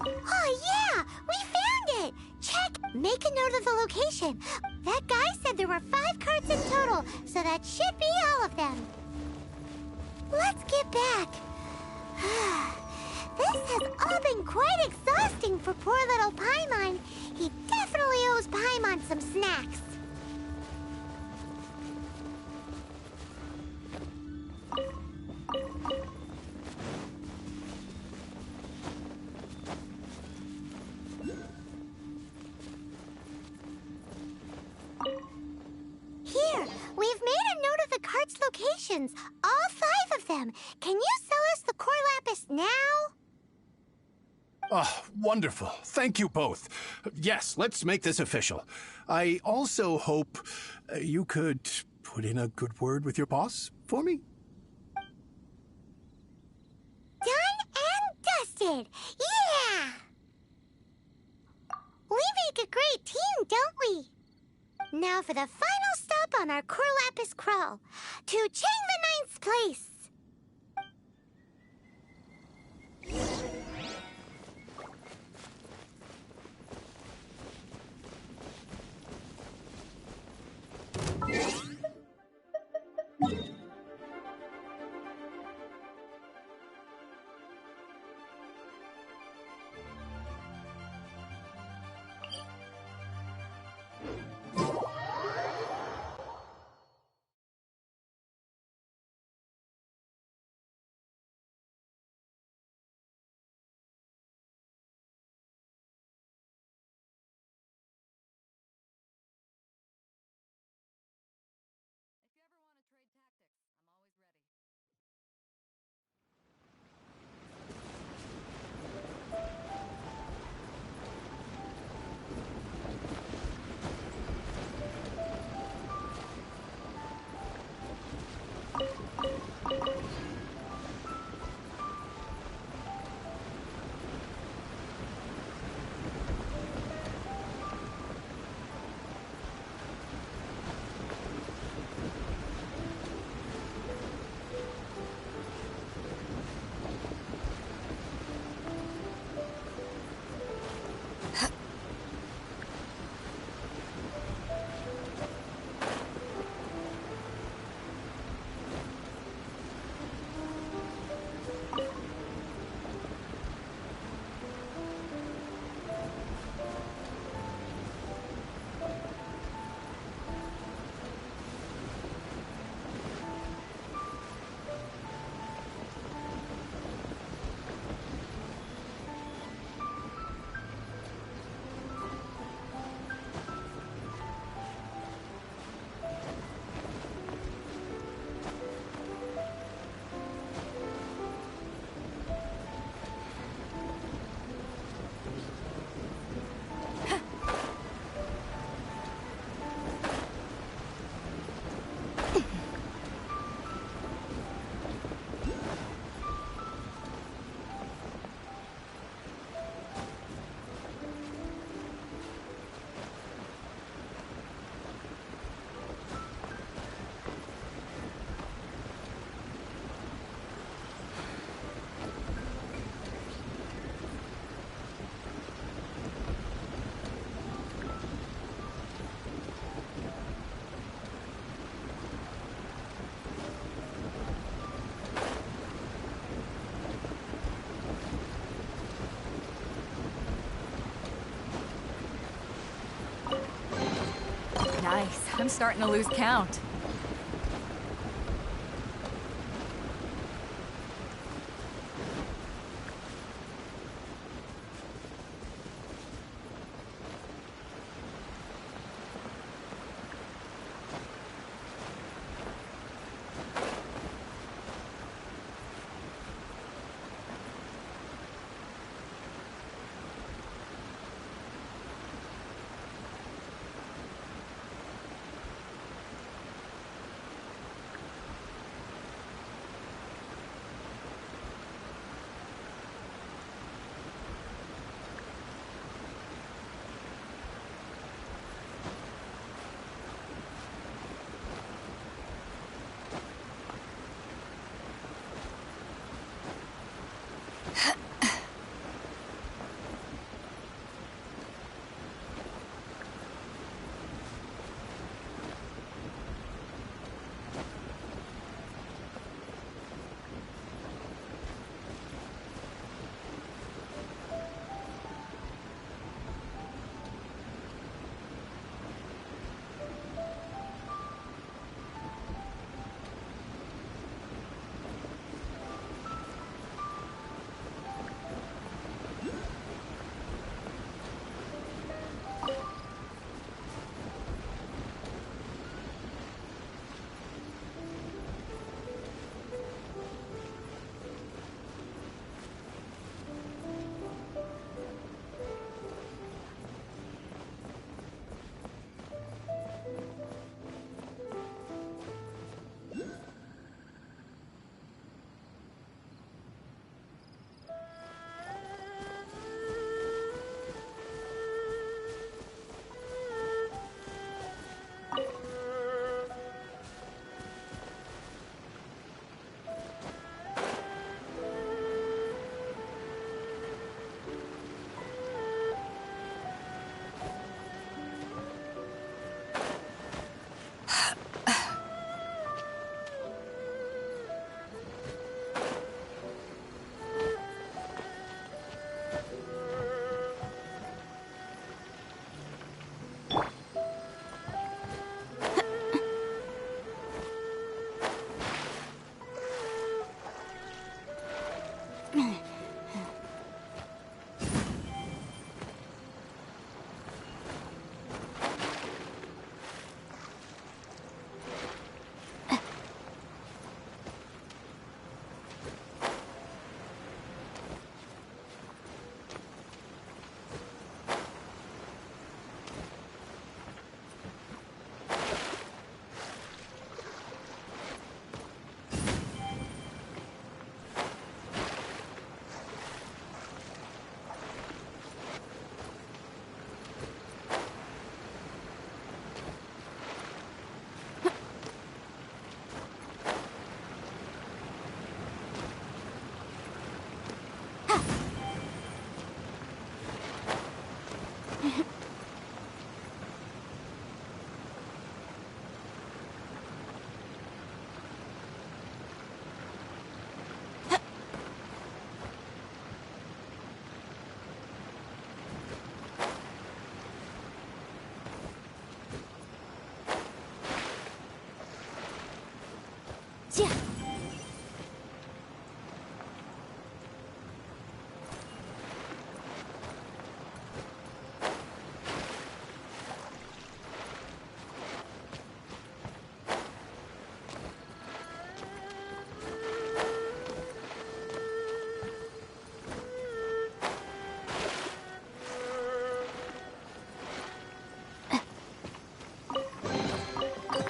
Oh, yeah! We found it! Check! Make a note of the location. That guy said there were 5 carts in total, so that should be all of them. Let's get back. This has all been quite exhausting for poor little Paimon. He definitely owes Paimon some snacks. Here, we've made a note of the cart's locations, all 5 of them. Can you sell us the core lapis now? Oh, wonderful. Thank you both. Yes, let's make this official. I also hope you could put in a good word with your boss for me. Done and dusted! Yeah! We make a great team, don't we? Now for the final stop on our core lapis crawl, to Chain the Ninth's place. I'm starting to lose count.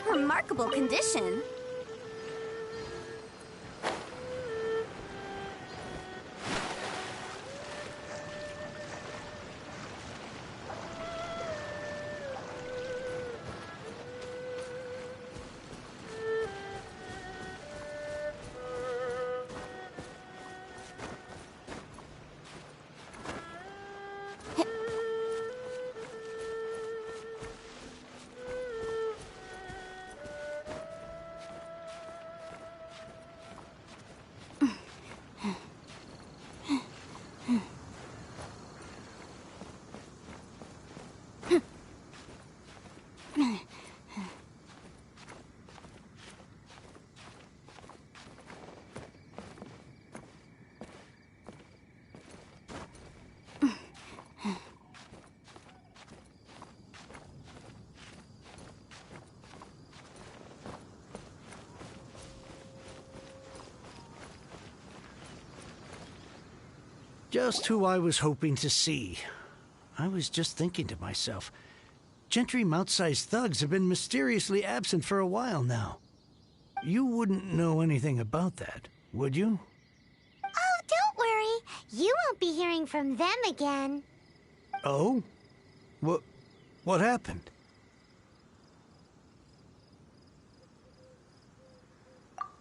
Remarkable condition. Just who I was hoping to see. I was just thinking to myself, Gentry mount-sized thugs have been mysteriously absent for a while now. You wouldn't know anything about that, would you? Oh, don't worry. You won't be hearing from them again. Oh? What happened?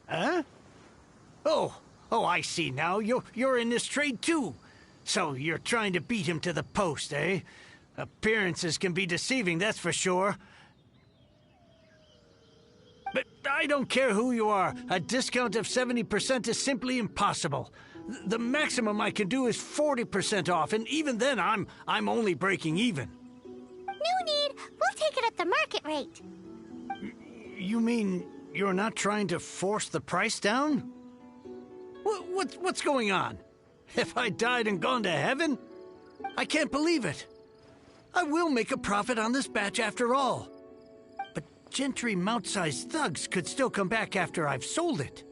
Huh? Oh, I see now. You're in this trade too. So you're trying to beat him to the post, eh? Appearances can be deceiving, that's for sure. But I don't care who you are. A discount of 70% is simply impossible. The maximum I can do is 40% off, and even then I'm only breaking even. No need. We'll take it at the market rate. You mean you're not trying to force the price down? What's going on? Have I died and gone to heaven? I can't believe it. I will make a profit on this batch after all. But Gentry mount-sized thugs could still come back after I've sold it.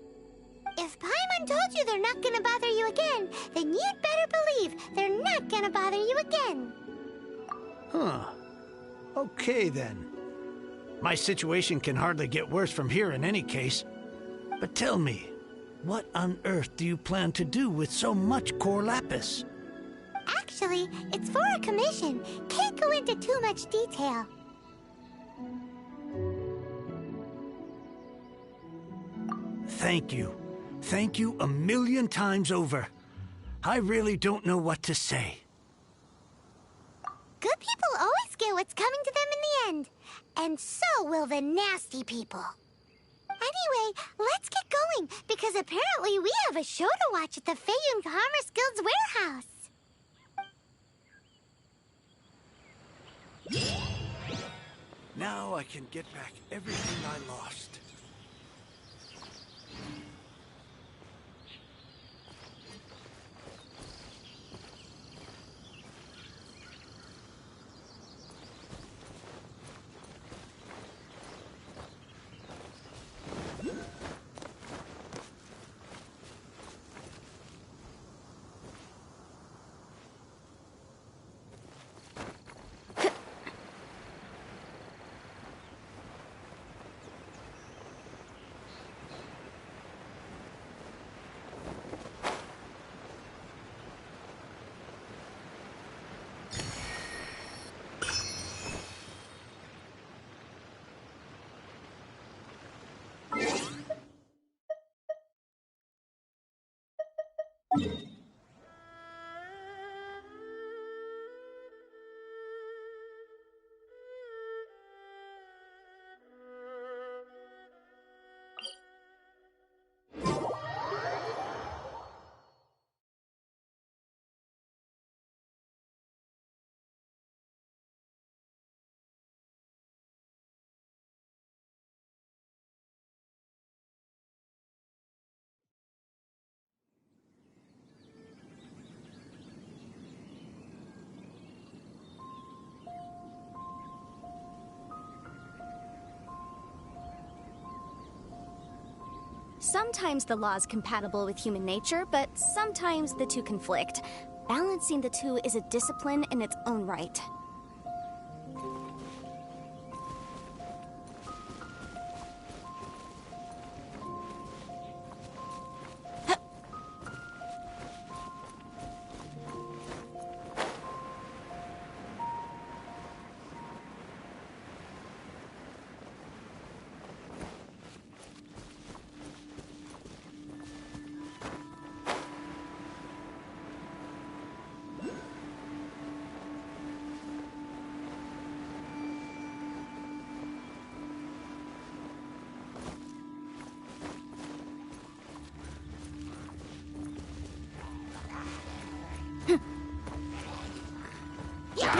If Paimon told you they're not gonna bother you again, then you'd better believe they're not gonna bother you again. Huh. Okay, then. My situation can hardly get worse from here in any case. But tell me, what on earth do you plan to do with so much core lapis? Actually, it's for a commission. Can't go into too much detail. Thank you. Thank you a million times over. I really don't know what to say. Good people always get what's coming to them in the end. And so will the nasty people. Anyway, let's get going, because apparently we have a show to watch at the Feiyun Commerce Guild's warehouse. Now I can get back everything I lost. Sometimes the law's compatible with human nature, but sometimes the two conflict. Balancing the two is a discipline in its own right.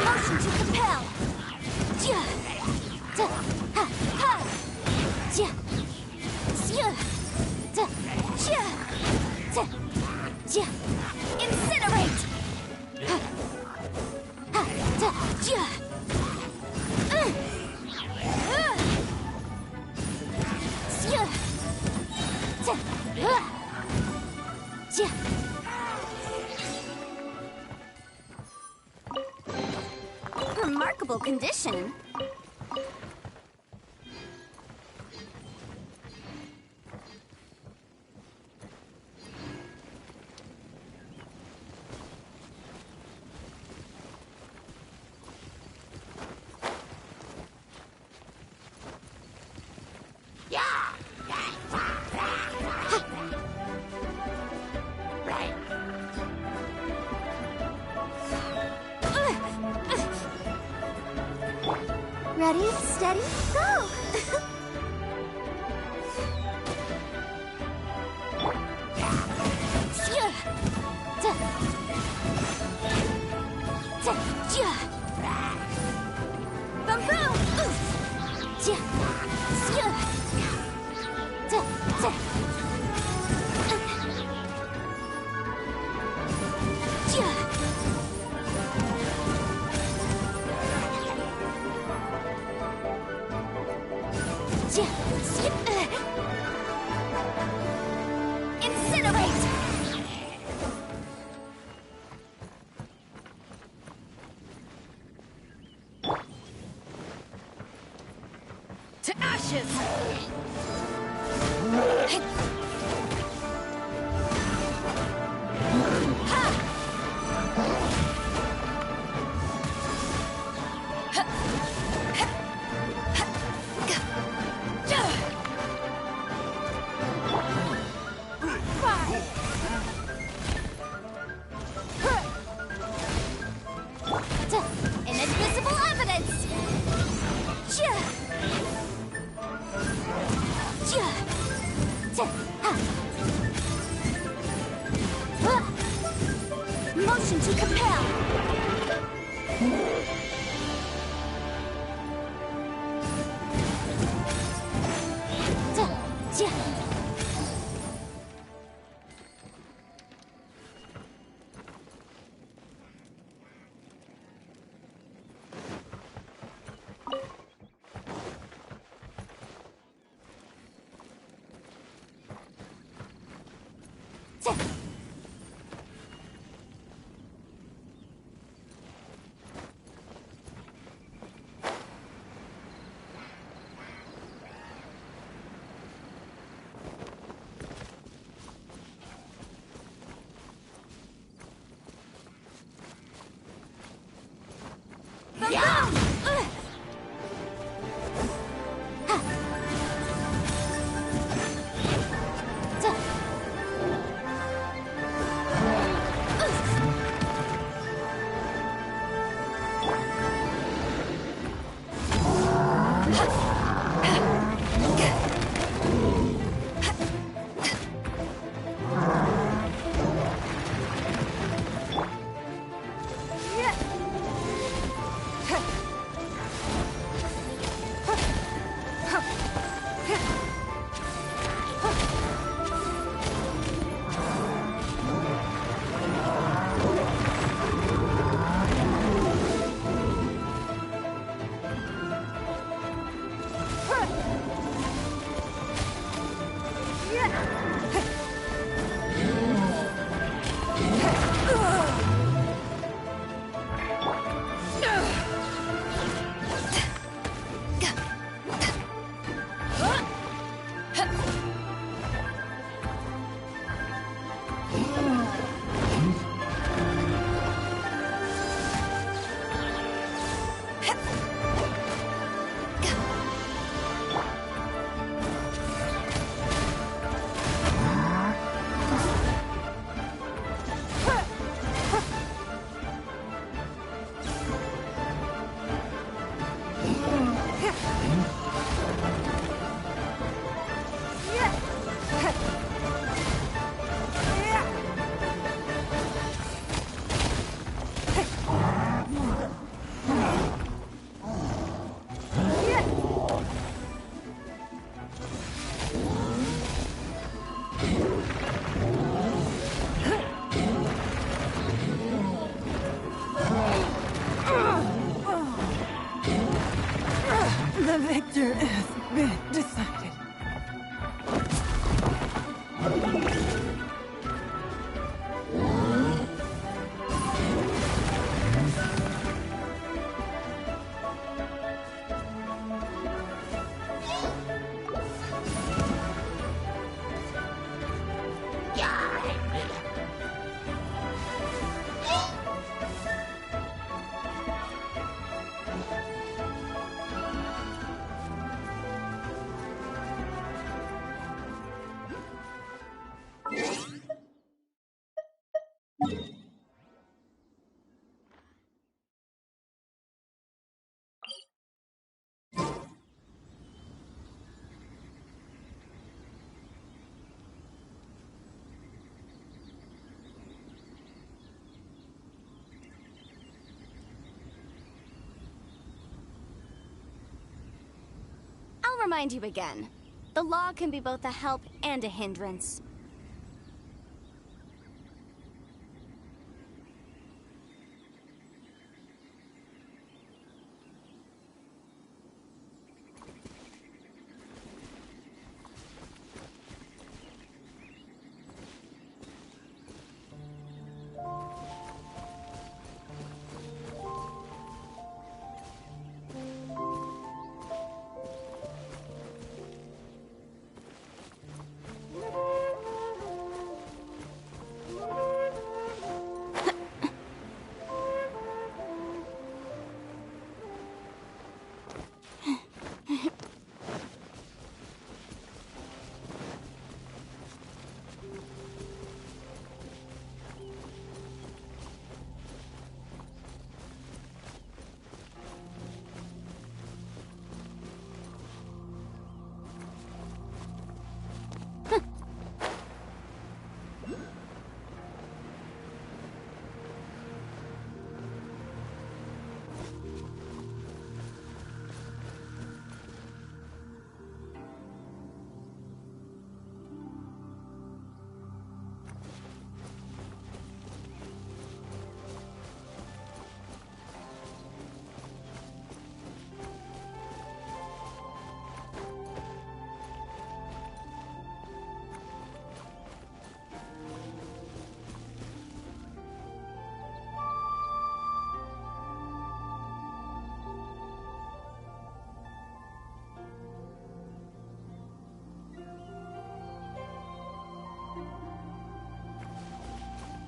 Motion to compel. Incinerate! remarkable condition. Ready, steady, go! Incinerate! To ashes! Inadmissible evidence! Motion to compel! The victor has been decided. remind you again. The law can be both a help and a hindrance.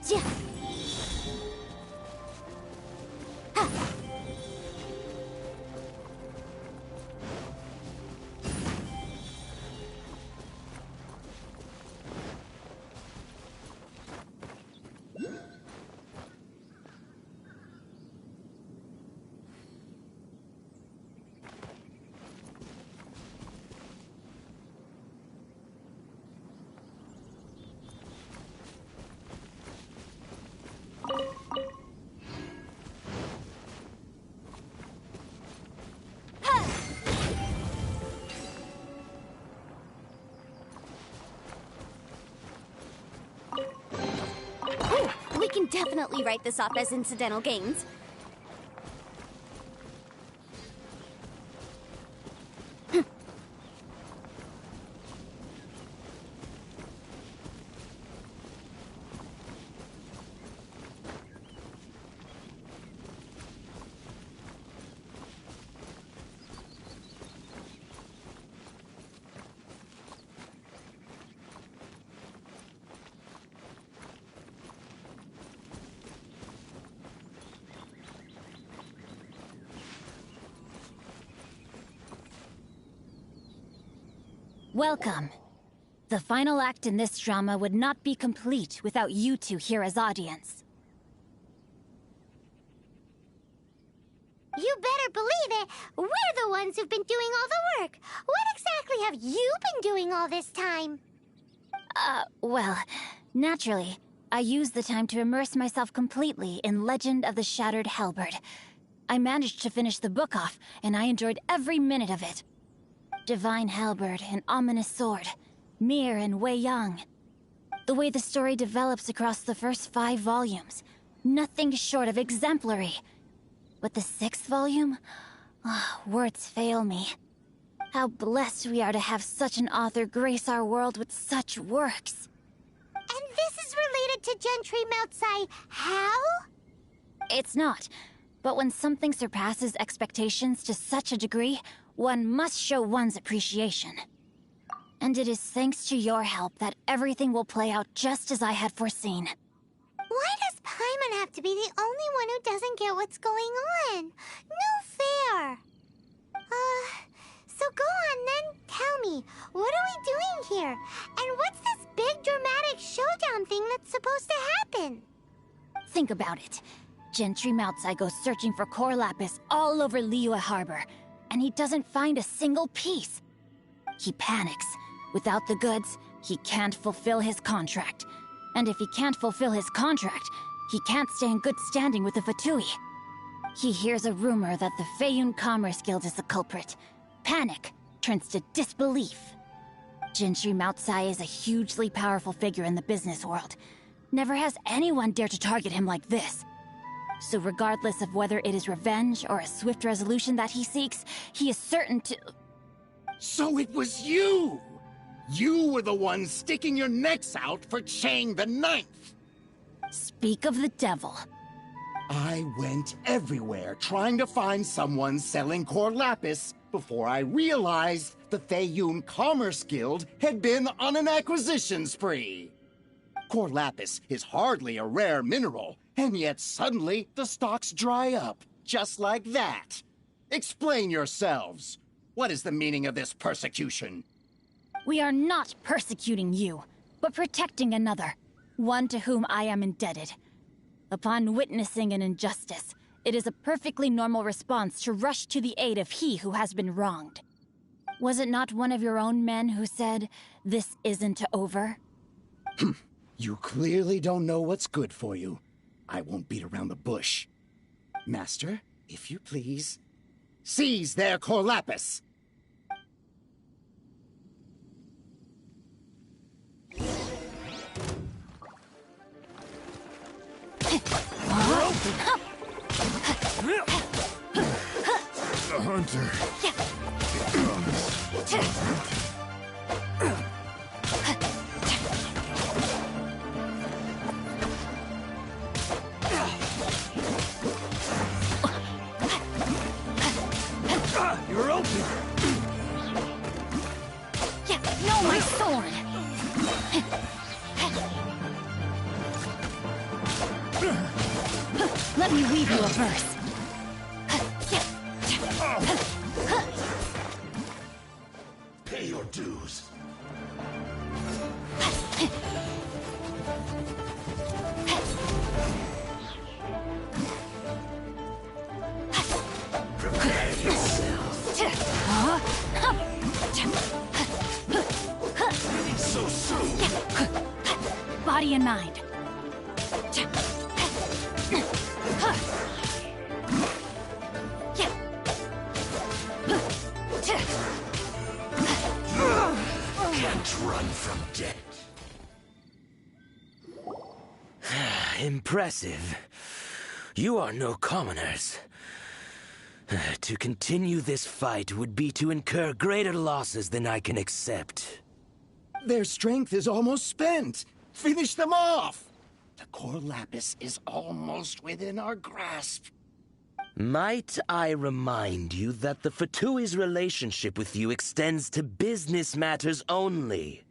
Yeah. We can definitely write this off as incidental gains. Welcome. The final act in this drama would not be complete without you two here as audience. You better believe it! We're the ones who've been doing all the work! What exactly have you been doing all this time? Well, naturally, I used the time to immerse myself completely in Legend of the Shattered Halberd. I managed to finish the book off, and I enjoyed every minute of it. Divine Halberd, an ominous sword. Mir and Wei Yang. The way the story develops across the first 5 volumes. Nothing short of exemplary. But the 6th volume? Words fail me. How blessed we are to have such an author grace our world with such works. And this is related to Gentry Moutsai how? It's not. But when something surpasses expectations to such a degree, one must show one's appreciation. And it is thanks to your help that everything will play out just as I had foreseen. Why does Paimon have to be the only one who doesn't get what's going on? No fair. So go on then, tell me, what are we doing here? And what's this big dramatic showdown thing that's supposed to happen? Think about it. Gentry Moutsai goes searching for core lapis all over Liyue Harbor, and he doesn't find a single piece. He panics. Without the goods, he can't fulfill his contract. And if he can't fulfill his contract, he can't stay in good standing with the Fatui. He hears a rumor that the Feiyun Commerce Guild is the culprit. Panic. turns to disbelief. Gentry Moutsai is a hugely powerful figure in the business world. Never has anyone dared to target him like this. So regardless of whether it is revenge or a swift resolution that he seeks, he is certain to... So it was you! You were the one sticking your necks out for Chang the Ninth! Speak of the devil. I went everywhere trying to find someone selling core lapis before I realized the Feiyun Commerce Guild had been on an acquisition spree. Core lapis is hardly a rare mineral, and yet suddenly the stocks dry up, just like that. Explain yourselves. What is the meaning of this persecution? We are not persecuting you, but protecting another, one to whom I am indebted. Upon witnessing an injustice, it is a perfectly normal response to rush to the aid of he who has been wronged. Was it not one of your own men who said, "This isn't over"? You clearly don't know what's good for you. I won't beat around the bush. Master, if you please, seize their core lapis! The hunter. You're open! No, my sword! Let me weave you a verse. Pay your dues. Prepare yourself. So soon. Body and mind. Can't run from death. Impressive. You are no commoners. To continue this fight would be to incur greater losses than I can accept. Their strength is almost spent. Finish them off! The core lapis is almost within our grasp. Might I remind you that the Fatui's relationship with you extends to business matters only?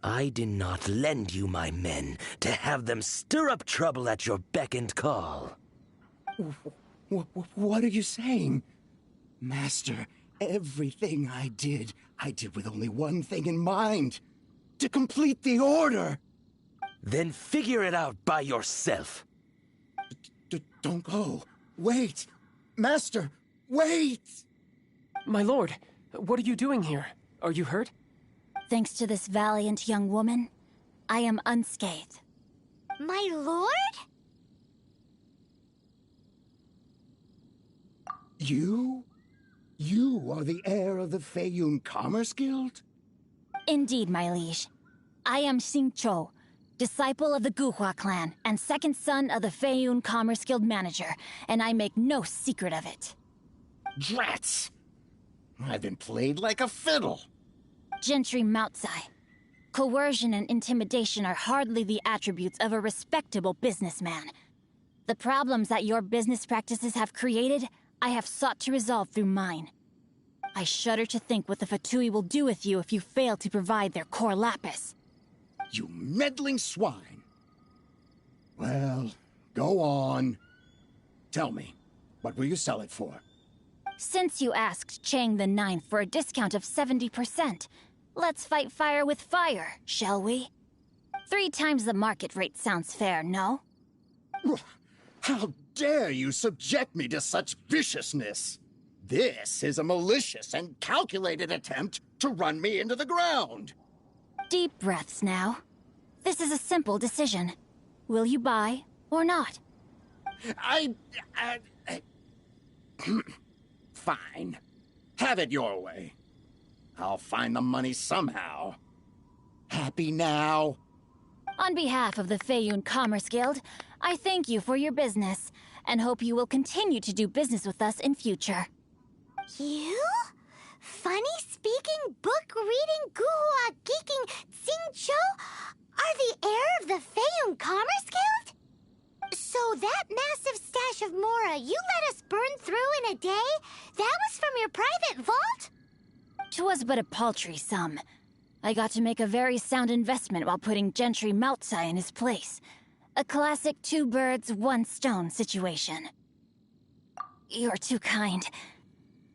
I did not lend you my men to have them stir up trouble at your beck and call. What are you saying? Master, everything I did with only one thing in mind. To complete the order! Then figure it out by yourself. Don't go. Wait! Master, wait! My lord, what are you doing here? Are you hurt? Thanks to this valiant young woman, I am unscathed. My lord? You? You are the heir of the Feiyun Commerce Guild? Indeed, my liege. I am Xing Chou, disciple of the Guhua clan and second son of the Feiyun Commerce Guild manager, and I make no secret of it. Drats! I've been played like a fiddle. Gentry Moutsai. Coercion and intimidation are hardly the attributes of a respectable businessman. The problems that your business practices have created, I have sought to resolve through mine. I shudder to think what the Fatui will do with you if you fail to provide their core lapis. You meddling swine. Well, go on. Tell me, what will you sell it for? Since you asked Chang the Ninth for a discount of 70%, let's fight fire with fire, shall we? 3 times the market rate sounds fair, no? How dare you subject me to such viciousness? This is a malicious and calculated attempt to run me into the ground. Deep breaths now. This is a simple decision. Will you buy or not? Fine. Have it your way. I'll find the money somehow. Happy now? On behalf of the Feiyun Commerce Guild, I thank you for your business, and hope you will continue to do business with us in future. You? Funny-speaking, book-reading, guhua geeking Xingqiu are the heir of the Feiyun Commerce Guild? So that massive stash of Mora you let us burn through in a day, that was from your private vault? 'Twas but a paltry sum. I got to make a very sound investment while putting Gentry Maltsai in his place. A classic two birds, one stone situation. You're too kind.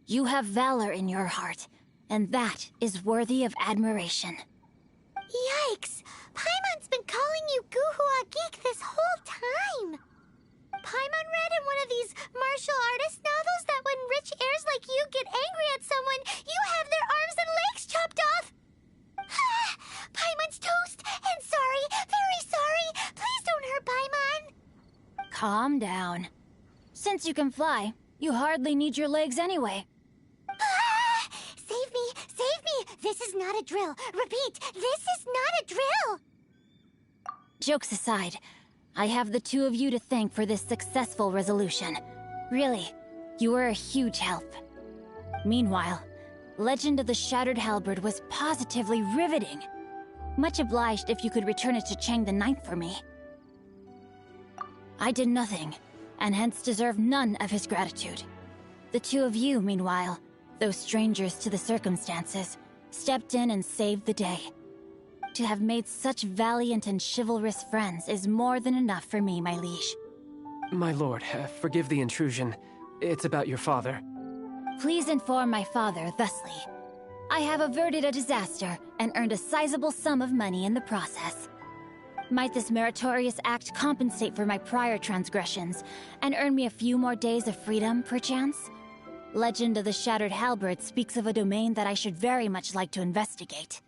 You have valor in your heart, and that is worthy of admiration. Yikes! Paimon's been calling you Guhua Geek this whole time! Paimon read in one of these martial artist novels that when rich heirs like you get angry at someone, you have their arms and legs chopped off! Paimon's toast, and sorry, very sorry! Please don't hurt Paimon! Calm down. Since you can fly, you hardly need your legs anyway. Save me! Save me! This is not a drill! Repeat, this is not a drill! Jokes aside, I have the two of you to thank for this successful resolution. Really, you were a huge help. Meanwhile, Legend of the Shattered Halberd was positively riveting. Much obliged if you could return it to Chang the Ninth for me. I did nothing, and hence deserve none of his gratitude. The two of you, meanwhile, though strangers to the circumstances, stepped in and saved the day. To have made such valiant and chivalrous friends is more than enough for me, my liege. My lord, forgive the intrusion. It's about your father. Please inform my father thusly. I have averted a disaster and earned a sizable sum of money in the process. Might this meritorious act compensate for my prior transgressions and earn me a few more days of freedom, perchance? Legend of the Shattered Halberd speaks of a domain that I should very much like to investigate.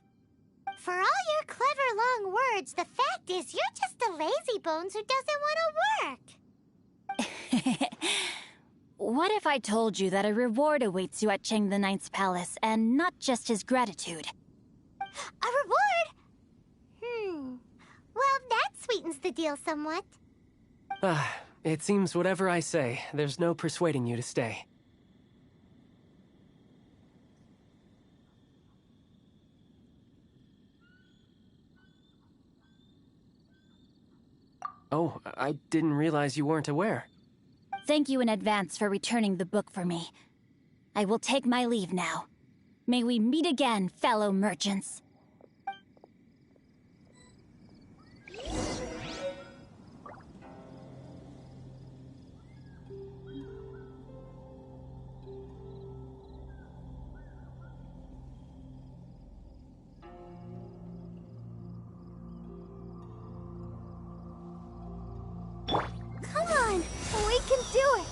For all your clever long words, the fact is you're just a lazy bones who doesn't want to work. What if I told you that a reward awaits you at Chang the Ninth's palace, and not just his gratitude? A reward? Well, that sweetens the deal somewhat. It seems whatever I say, there's no persuading you to stay. Oh, I didn't realize you weren't aware. Thank you in advance for returning the book for me. I will take my leave now. May we meet again, fellow merchants. Come on, we can do it!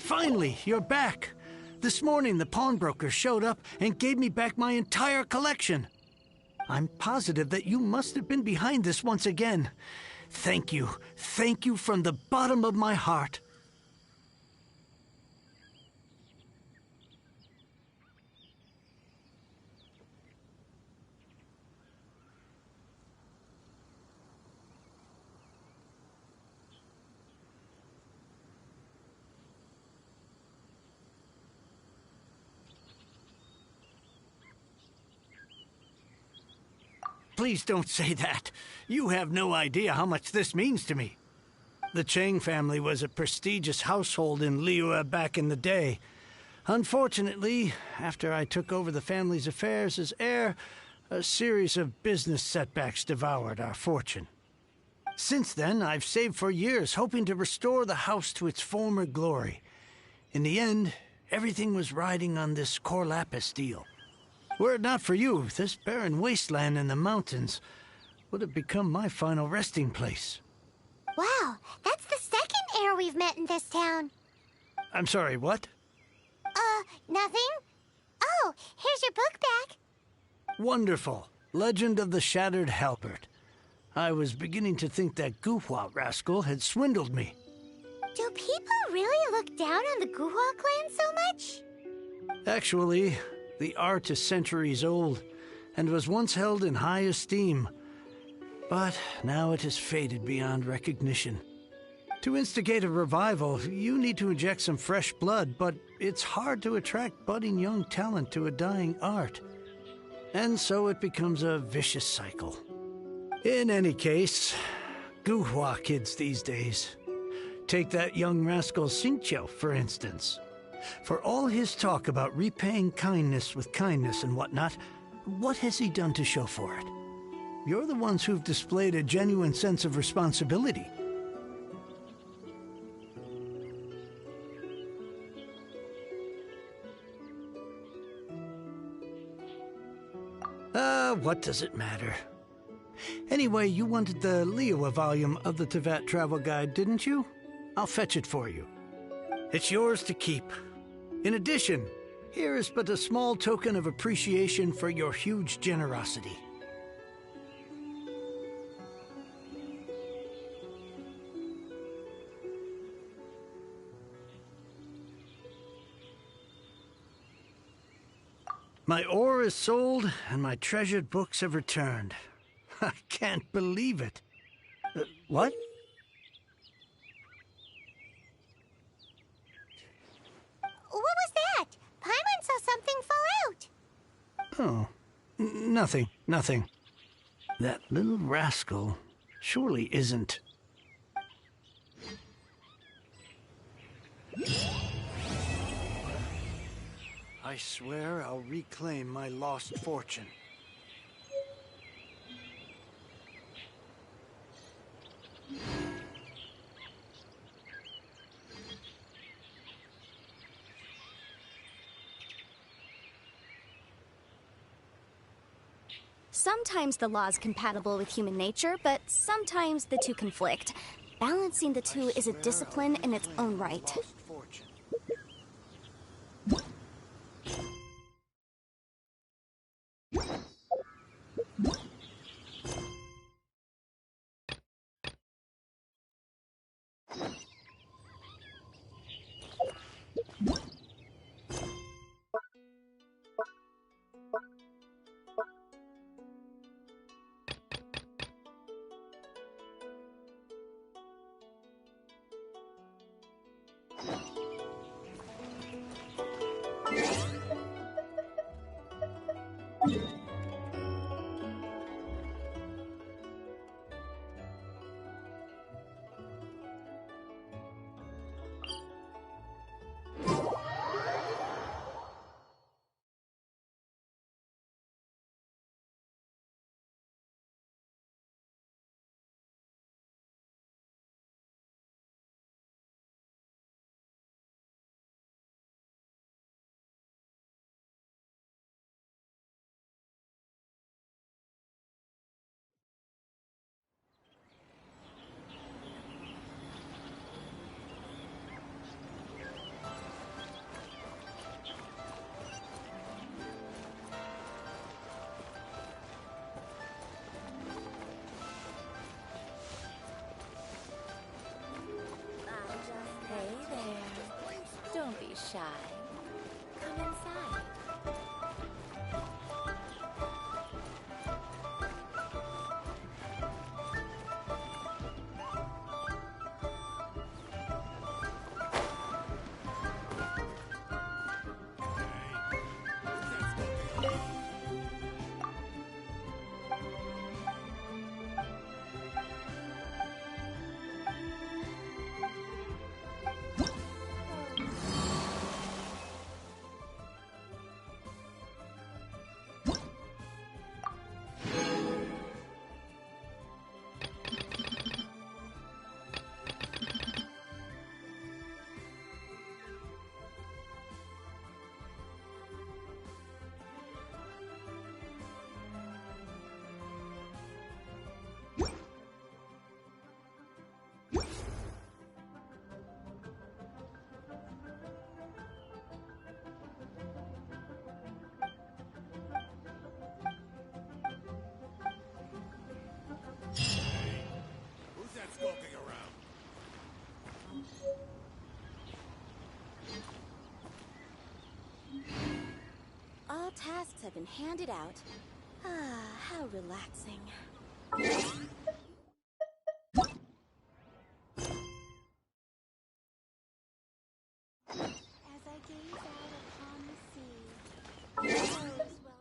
Finally, you're back. This morning, the pawnbroker showed up and gave me back my entire collection. I'm positive that you must have been behind this once again. Thank you. Thank you from the bottom of my heart. Please don't say that. You have no idea how much this means to me. The Chang family was a prestigious household in Liyue back in the day. Unfortunately, after I took over the family's affairs as heir, a series of business setbacks devoured our fortune. Since then, I've saved for years, hoping to restore the house to its former glory. In the end, everything was riding on this core lapis deal. Were it not for you, this barren wasteland in the mountains would have become my final resting place. Wow, that's the second heir we've met in this town. I'm sorry, what? Nothing? Oh, here's your book back. Wonderful. Legend of the Shattered Halberd. I was beginning to think that Guhua rascal had swindled me. Do people really look down on the Guhua clan so much? Actually, the art is centuries old, and was once held in high esteem. But now it has faded beyond recognition. To instigate a revival, you need to inject some fresh blood, but it's hard to attract budding young talent to a dying art. And so it becomes a vicious cycle. In any case, Guhua kids these days. Take that young rascal Xingqiu, for instance. For all his talk about repaying kindness with kindness and whatnot, what has he done to show for it? You're the ones who've displayed a genuine sense of responsibility. What does it matter? Anyway, you wanted the Liyue volume of the Teyvat travel guide, didn't you? I'll fetch it for you. It's yours to keep. In addition, here is but a small token of appreciation for your huge generosity. My ore is sold, and my treasured books have returned. I can't believe it. What? What was that? Paimon saw something fall out. Oh, nothing. That little rascal surely isn't. I swear I'll reclaim my lost fortune. Sometimes the law is compatible with human nature, but sometimes the two conflict. Balancing the two is a discipline in its own right. shy. Come inside. Who's that skulking around? All tasks have been handed out. Ah, how relaxing. As I gaze out upon the sea, shadows well.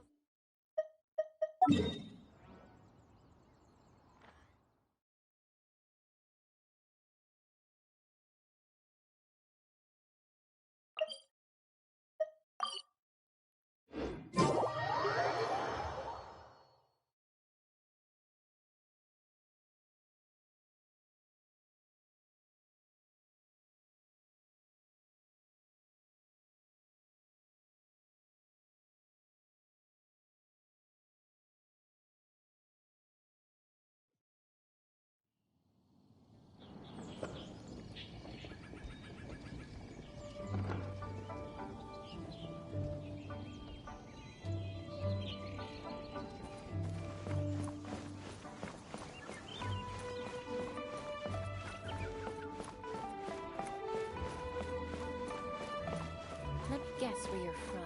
Let me guess where you're from.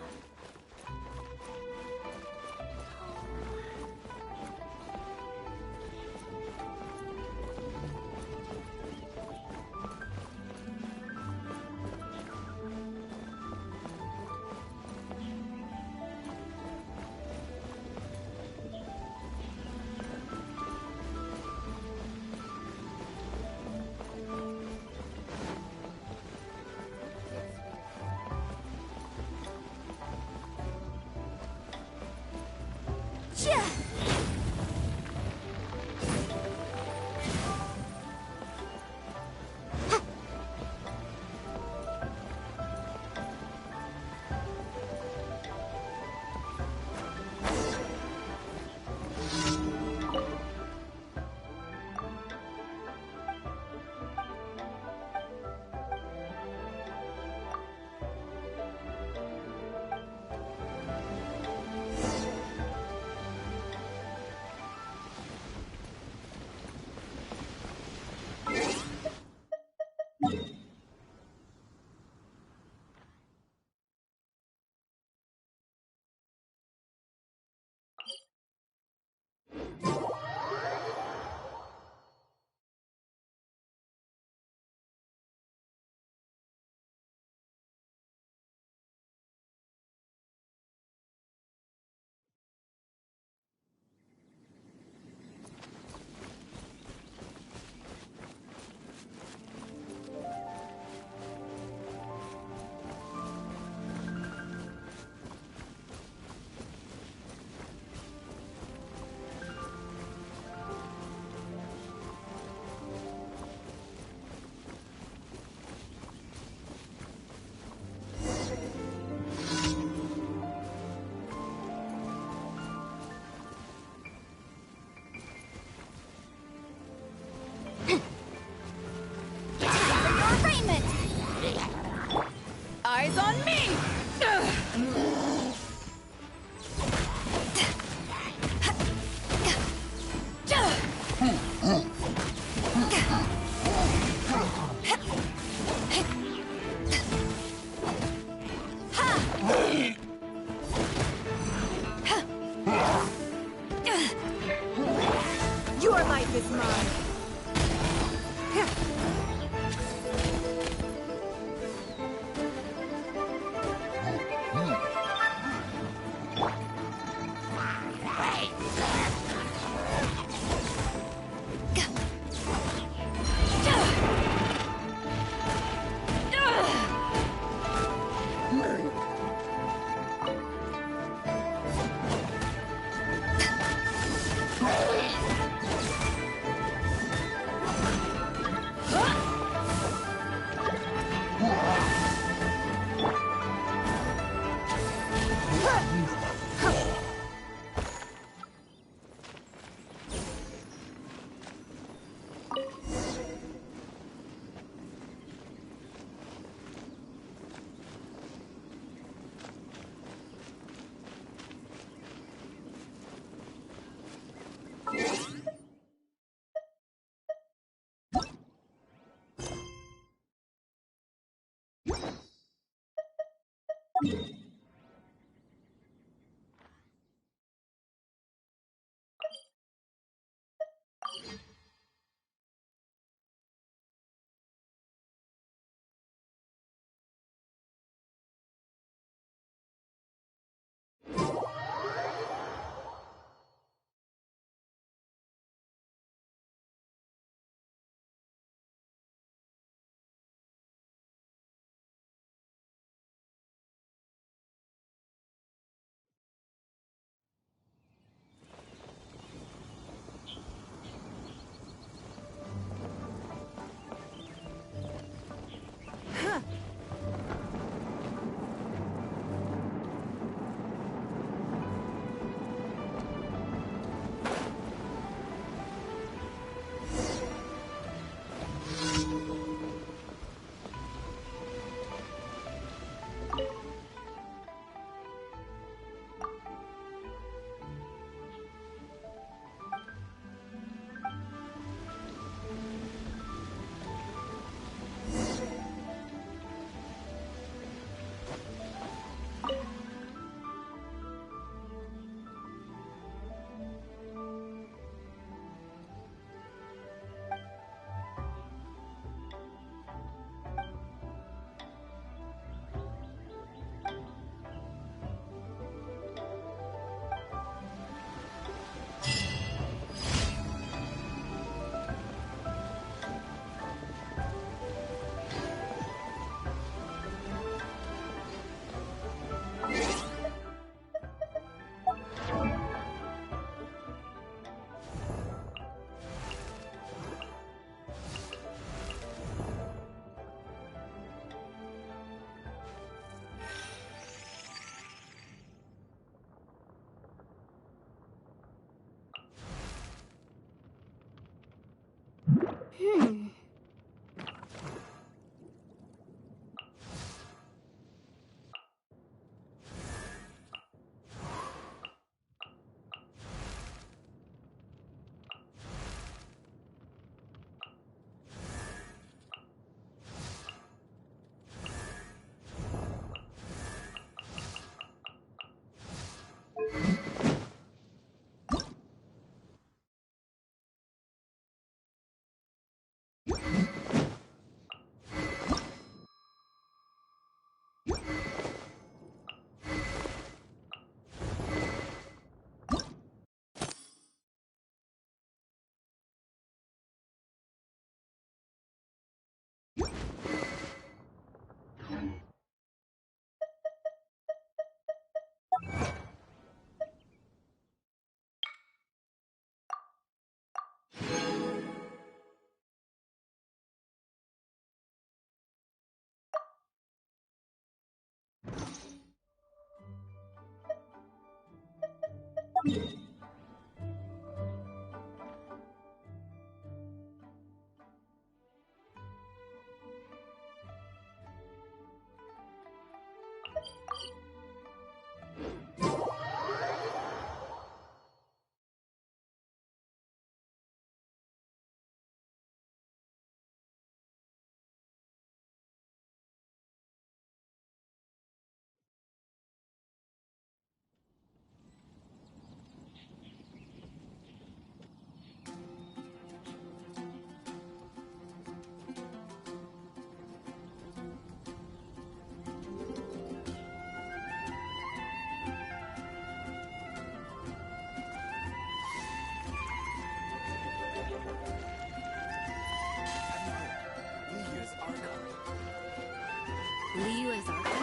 Liu as Archon?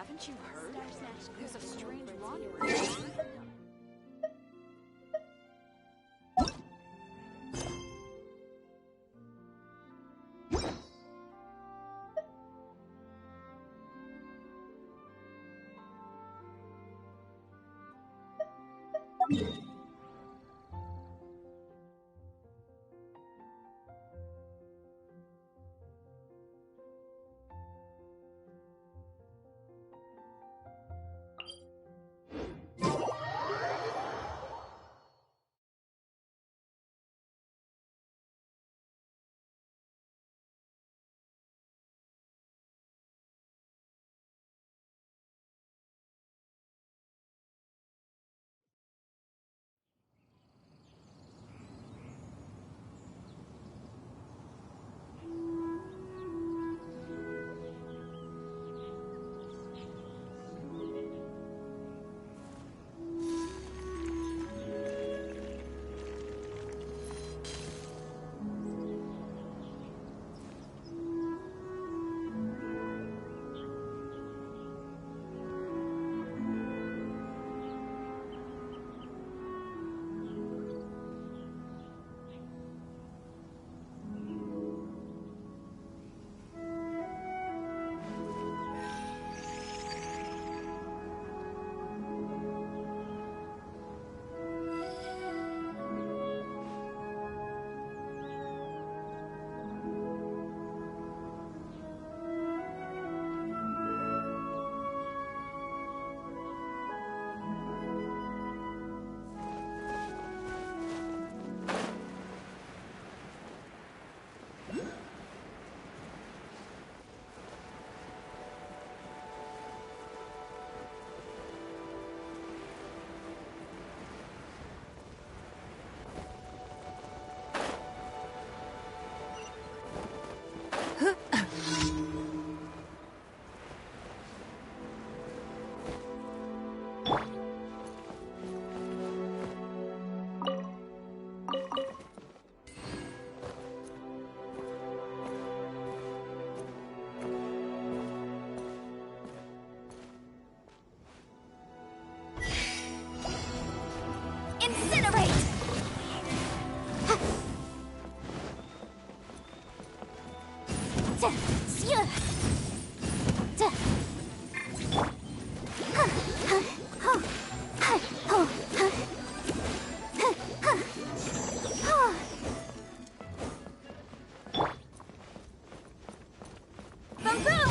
Haven't you heard? There's a strange wanderer. Incinerate! Boom boom!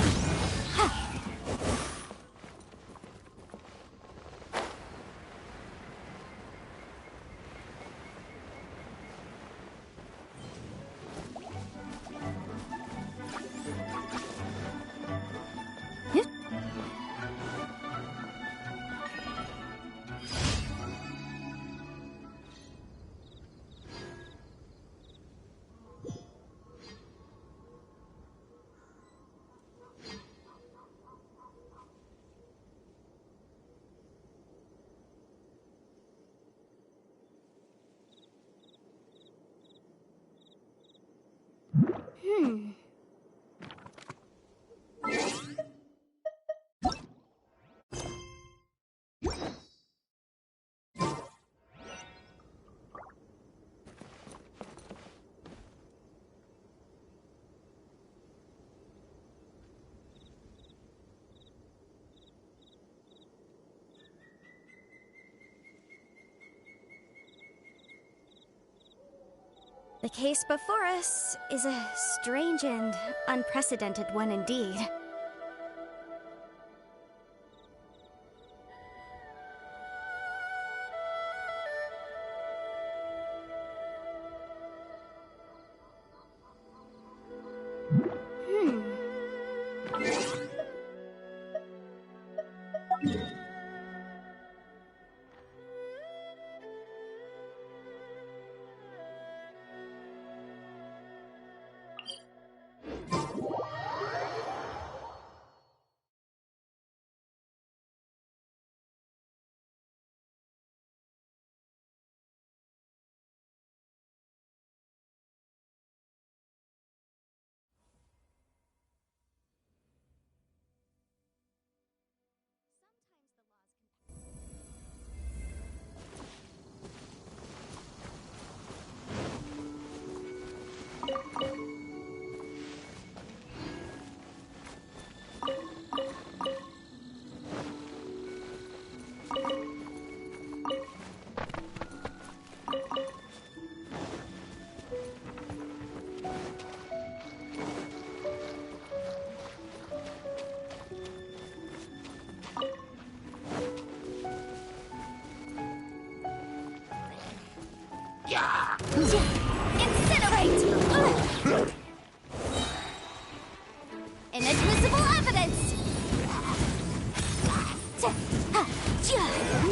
The case before us is a strange and unprecedented one indeed. Incinerate! Inadmissible evidence!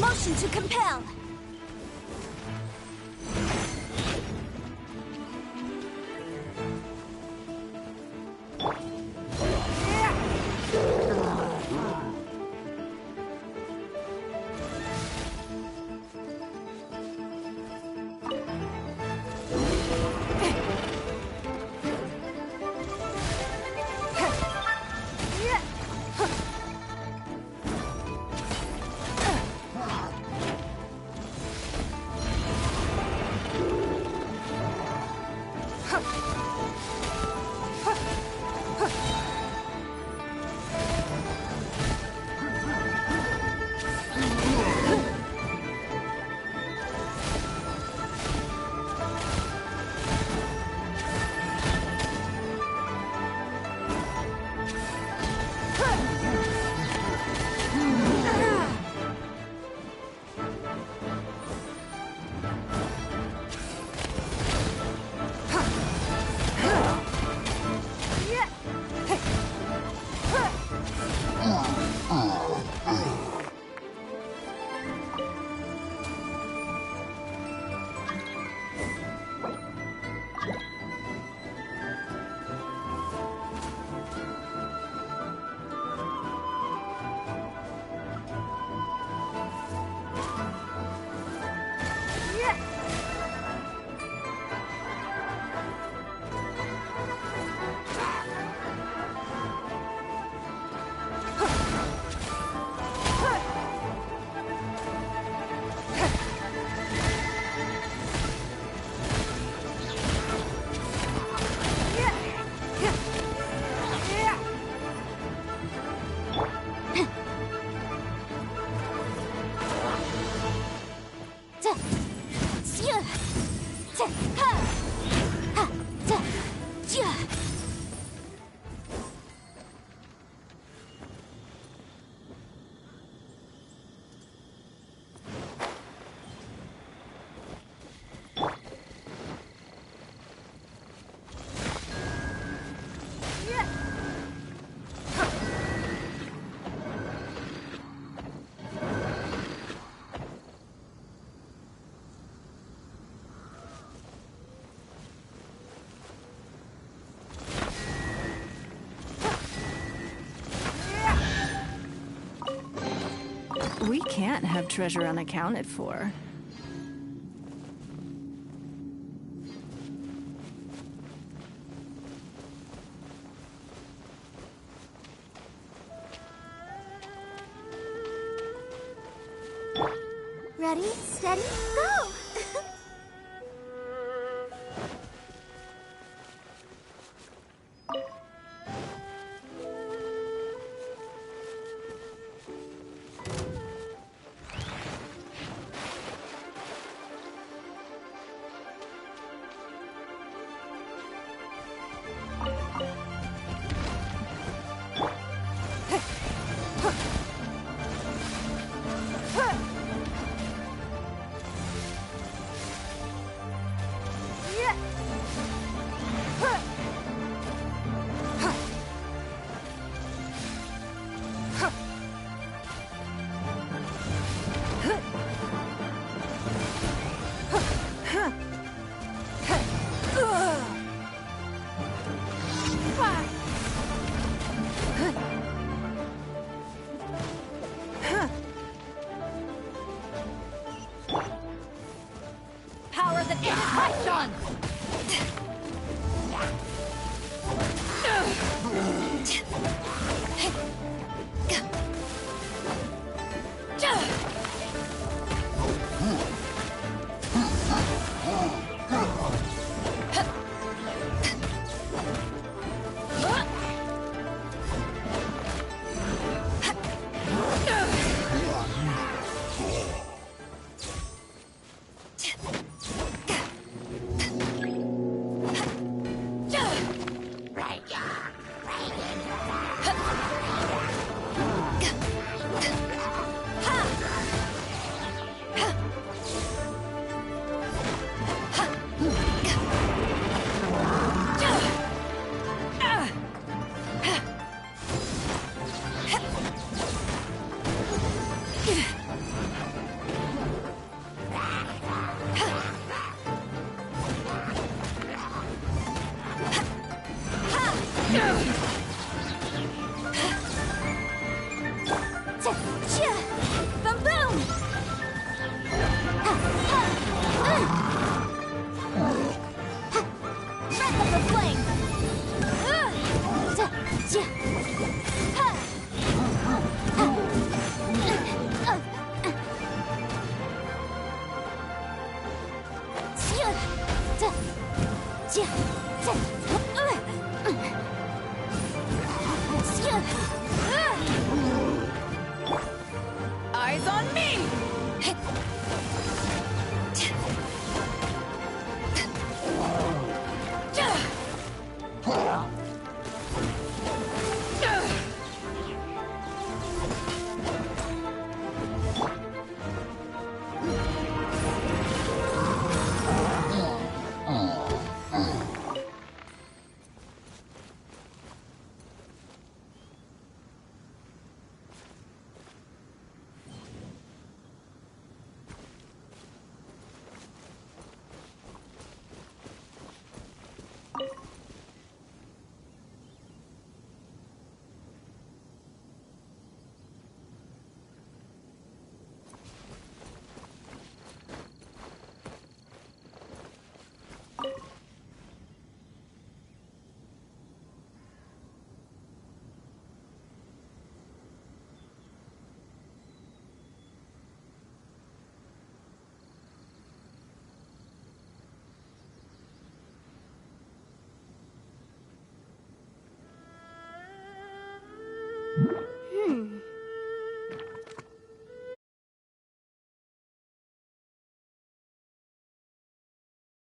Motion to compel! We can't have treasure unaccounted for. Ready, steady, go! Power that isn't my son! Eyes on me! You